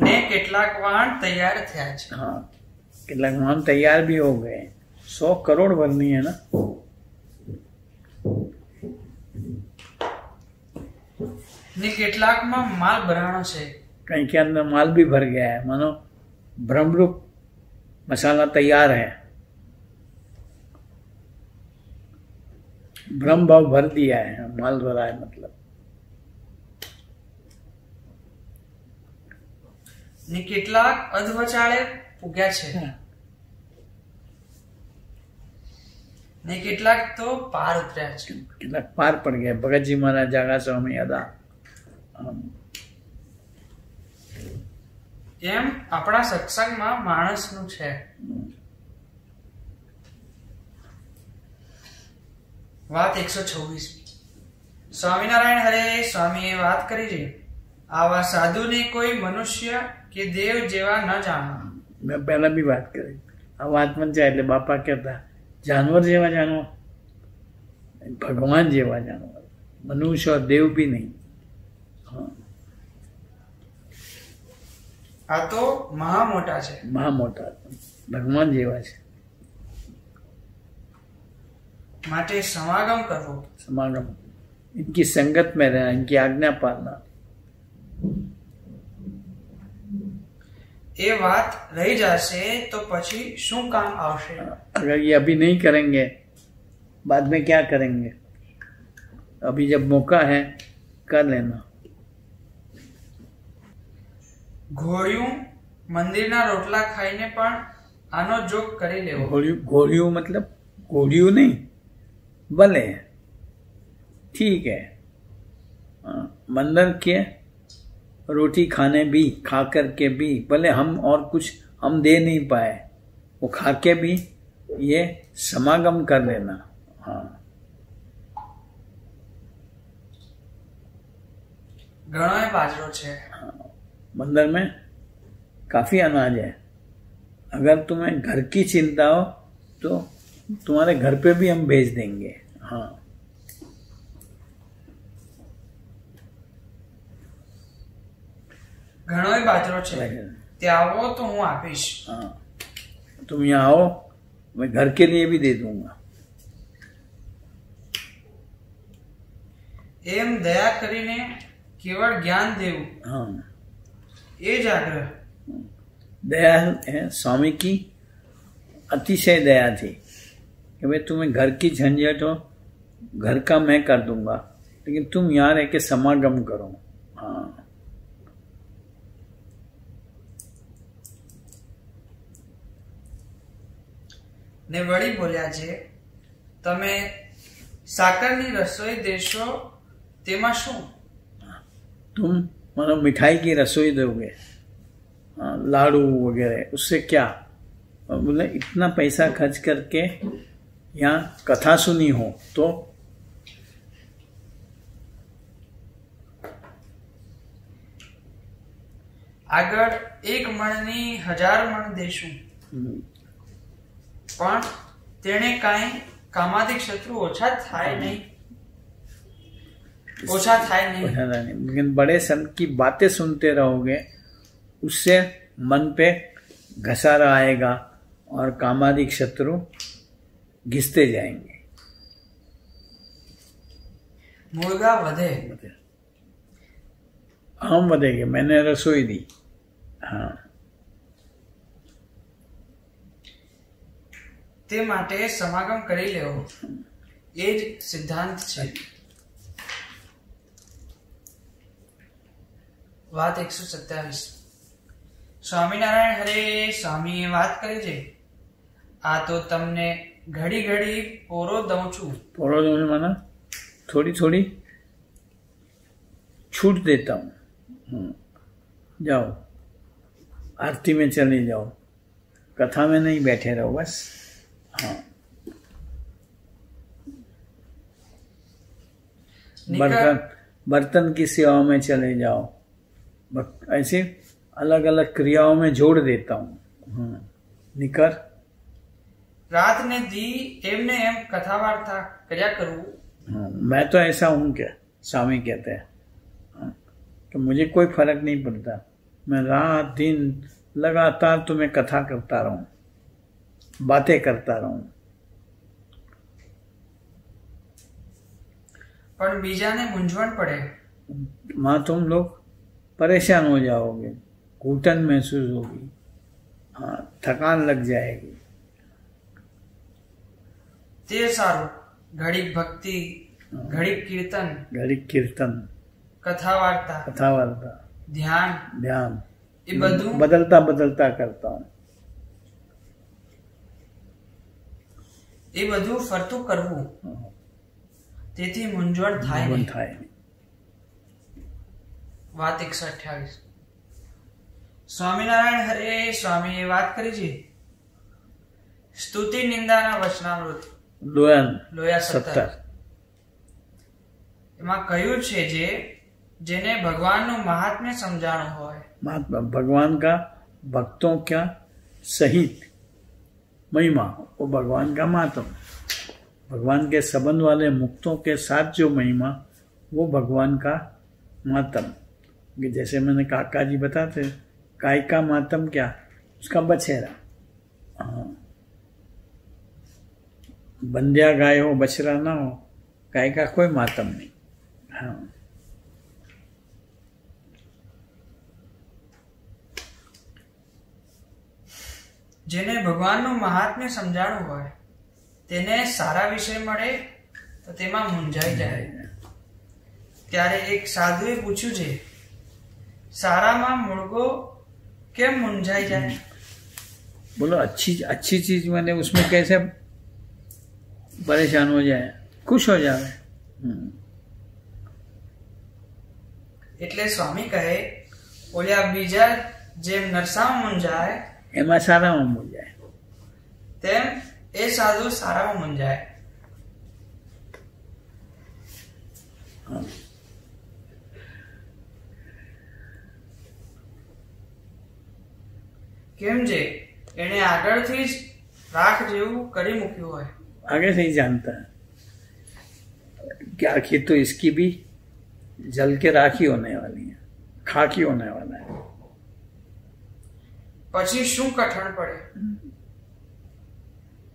ને કેટલાક વાહન તૈયાર થયા છે. हाँ, કેટલાક वाहन तैयार भी हो गए. 100 करोड़ भरनी है ना. ને કેટલાકમાં માલ ભરાણો છે, कहीं के अंदर माल भी भर गया है, मानो ब्रह्मरूप मसाला तैयार है, ब्रह्म भाव भर दिया है, माल भरा है मतलब. ને કેટલાક અધવચાળે પૂગ્યા છે, ને કેટલાક તો પાર ઉતર્યા છે. કેટલાક પાર પડ ગયા. ભગતજી મહારાજ, જાગા સ્વામી હતા. એમ આપણા સત્સંગમાં માણસનું છે. વાત 126. સ્વામિનારાયણ હરે સ્વામીએ વાત કરી છે, આવા સાધુને કોઈ મનુષ્ય કે દેવ જેવા ન જાણો. મેં પહેલા બી વાત કરી, આ વાત વંચાય એટલે બાપા કહેતા जानवर જેવા જાણવા, ભગવાન જેવા જાણવા, મનુષ્ય और देव भी नहीं. हाँ, આ તો મહા મોટા છે, મહા મોટા ભગવાન જેવા છે. માટે સમાગમ કરવો, समागम, इनकी संगत में रहना, इनकी आज्ञा पालना. એ વાત રહી જશે તો પછી શું કામ આવશે? अगर ये अभी नहीं करेंगे बाद में क्या करेंगे? अभी जब मौका है कर लेना. ઘોડિયું મંદિરના રોટલા ખાઈને પણ આનો જોગ કરી લેવો. घोड़ियों मतलब घोड़ियों नहीं, भले ठीक है. मंदिर के रोटी खाने भी, खा करके भी, भले हम और कुछ हम दे नहीं पाए, वो खा के भी ये समागम कर लेना. हाँ, ઘણોય બાજરો છે. मंदिर में काफी अनाज है. अगर तुम्हें घर की चिंता हो तो तुम्हारे घर पे भी हम भेज देंगे. हाँ, ઘણોય બાજરો છે, ત્યાં આવો તો હું આપીશ. हाँ, तुम यहाँ आओ, मैं घर के लिए भी दे दूंगा. એમ દયા કરીને કેવળ જ્ઞાન દેવું हाँ, એ જ આગ્રહ. दया है स्वामी की अतिशय दया थी कि भाई तुम्हें घर की झंझट हो, घर का मैं कर दूंगा, लेकिन तुम यहाँ रह के समागम करो. हाँ, ને વળી બોલ્યા છે, તમે સાકરની રસોઈ દેશો તેમાં શું? तुम मतलब मिठाई की रसोई दोगे, हाँ, लाडू वगैरह, उससे क्या? बोले इतना पैसा खर्च करके यहाँ कथा सुनी हो तो આગળ 1 મણની 1000 મણ દેશું, પણ તેણે કાંઈ કામાદિક શત્રુ ઓછા થાય નહીં. लेकिन बड़े संत की बातें सुनते रहोगे, उससे मन पे घसारा आएगा और कामादिक शत्रु घिसते जाएंगे. मुर्गा वधे, हम वधेंगे. मैंने रसोई दी. हाँ, તે માટે સમાગમ કરી લેવો એ જ સિદ્ધાંત છે. વાત 127. સ્વામિનારાયણ હરે, સ્વામીએ વાત કરી છે, આ તો તમને ઘડી ઘડી પોરો દઉં છું. पोरो दोने माना थोड़ी थोड़ी छूट देता हूँ. जाओ आरती में चले जाओ, कथा में नहीं बैठे रहो बस. हाँ, बर्तन की सेवा में चले जाओ. ऐसे अलग अलग क्रियाओं में जोड़ देता हूँ. निकर રાત ને દી એમને એમ કથા વાર્તા કર્યા કરવું. मैं तो ऐसा हूँ क्या, स्वामी कहते हैं, तो मुझे कोई फर्क नहीं पड़ता. मैं रात दिन लगातार तुम्हें कथा करता रहूं, बातें करता रहूं. પણ બીજાને મૂંઝવણ પડે. वहां तुम लोग परेशान हो जाओगे, घुटन महसूस होगी, हाँ, थकान लग जाएगी. તે સારું, ઘડીક ભક્તિ, ઘડીક કીર્તન, घड़ी कीर्तन, કથા વાર્તા, कथा वार्ता, ધ્યાન, ध्यान, એ બધું बदलता बदलता करता हूँ. એ બધું ફરતું કરવું, તેથી મૂંઝવણ થાય નહીં. વાત 128. સ્વામિનારાયણ હરે, સ્વામીએ વાત કરી છે, સ્તુતિ નિંદાના વચનામૃત લોયા 17. એમાં કહ્યું છે જે જેને ભગવાનનું મહાત્મ્ય સમજાણું હોય, महात्मा भगवान का भक्तों का सहित महिमा, वो भगवान का महात्म, भगवान के संबंध वाले मुक्तों के साथ जो महिमा, वो भगवान का महात्म. जैसे मैंने काका जी बताते, गाय का महात्म क्या, उसका बछेरा. हाँ, बंध्या गाय हो, बछड़ा ना हो, गाय का कोई महात्म नहीं. हाँ, જેને ભગવાનનું મહાત્મ્ય સમજાણું હોય તેને સારા વિષય મળે તો તેમાં મૂંઝાઈ જાય। ત્યારે એક સાધુએ પૂછ્યું છે, સારામાં મુળગો કેમ મૂંઝાઈ જાય? बोलो अच्छी चीज मैंने उसमें कैसे परेशान हो जाए, खुश हो जाए। એટલે સ્વામી કહે, ઓલા બીજા જેમ નરસામાં મૂંઝાય એમાં સારામાં મૂંઝાય, તેમ એ સાધુ સારામાં મૂંઝાય। કેમ જે એને આગળથી જ રાખ જેવું કરી મૂક્યું હોય। आगे से ही जानता है कि आखिर तो इसकी भी जल के राखी होने वाली है, खाकी होने वाला है। પછી શું કઠણ પડે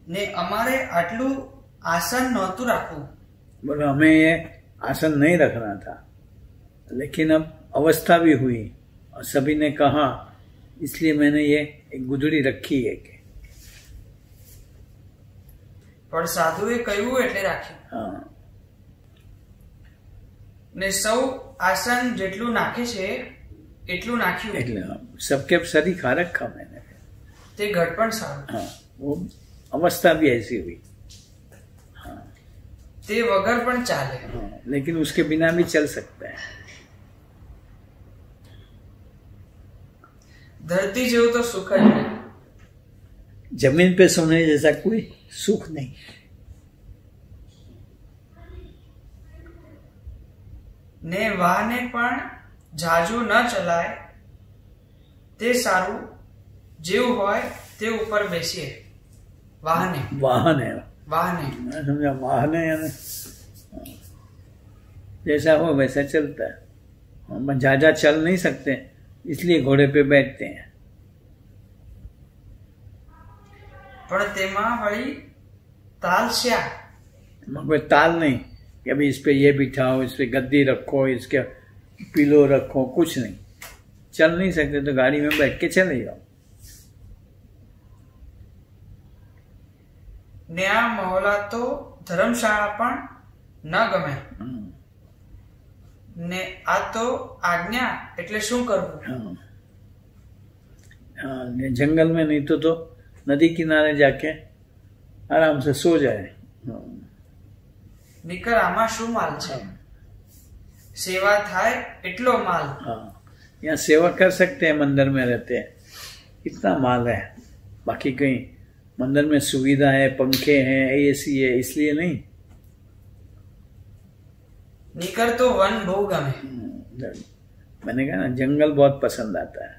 ને અમારે આટલું આસન નહોતું રાખવું। बोलो हमें ये आसन नहीं रखना था, लेकिन अब अवस्था भी हुई और सभी ने कहा, इसलिए मैंने ये एक गुदड़ी रखी है कि પણ સાધુએ કહ્યું એટલે રાખ્યું। हाँ, ને સૌ આસન જેટલું નાખે છે એટલું નાખ્યું। એટલે सबके सरी खा रखा मैंने। તે ઘટપણ સારું। हाँ, वो अवस्था भी ऐसी हुई। તે વગર પણ ચાલે। हाँ, लेकिन उसके बिना भी चल सकता है। ધરતી જેવું તો સુખ જ નહીં। जमीन पे सोने जैसा कोई सुख नहीं। ને વાહને પણ ઝાઝું ન ચલાય તે સારું, જેવું હોય તે ઉપર બેસીએ। વાહને वाहन है, વાહને मैं समझा वाहन है, यानी जैसा हो वैसा चलता है। हम ज्यादा चल नहीं सकते, इसलिए घोड़े पे बैठते हैं। પણ તેમાં વળી તાલ શ્યા। कोई ताल नहीं कि अभी इस पे ये बिठाओ, इस पे गद्दी रखो, इसके पिलो रखो, कुछ नहीं। चल नहीं सकते तो गाड़ी में बैठ के चले जाओ। ને આ મહોલા તો ધર્મશાળા પણ ન ગમે। ને આ તો આજ્ઞા, એટલે શું કરવું? हाँ, जंगल में नहीं तो नदी किनारे जाके आराम से सो जाए। નીકર આમાં શું માલ છે? સેવા થાય એટલો માલ। हाँ, यहाँ सेवा कर सकते हैं, मंदिर में रहते हैं, इतना माल है। बाकी कहीं मंदिर में सुविधा है, पंखे हैं, एसी है, इसलिए नहीं। નીકર તો વન બહુ ગમે। मैंने कहा ना, जंगल बहुत पसंद आता है।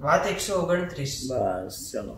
વાત 129। बस चलो।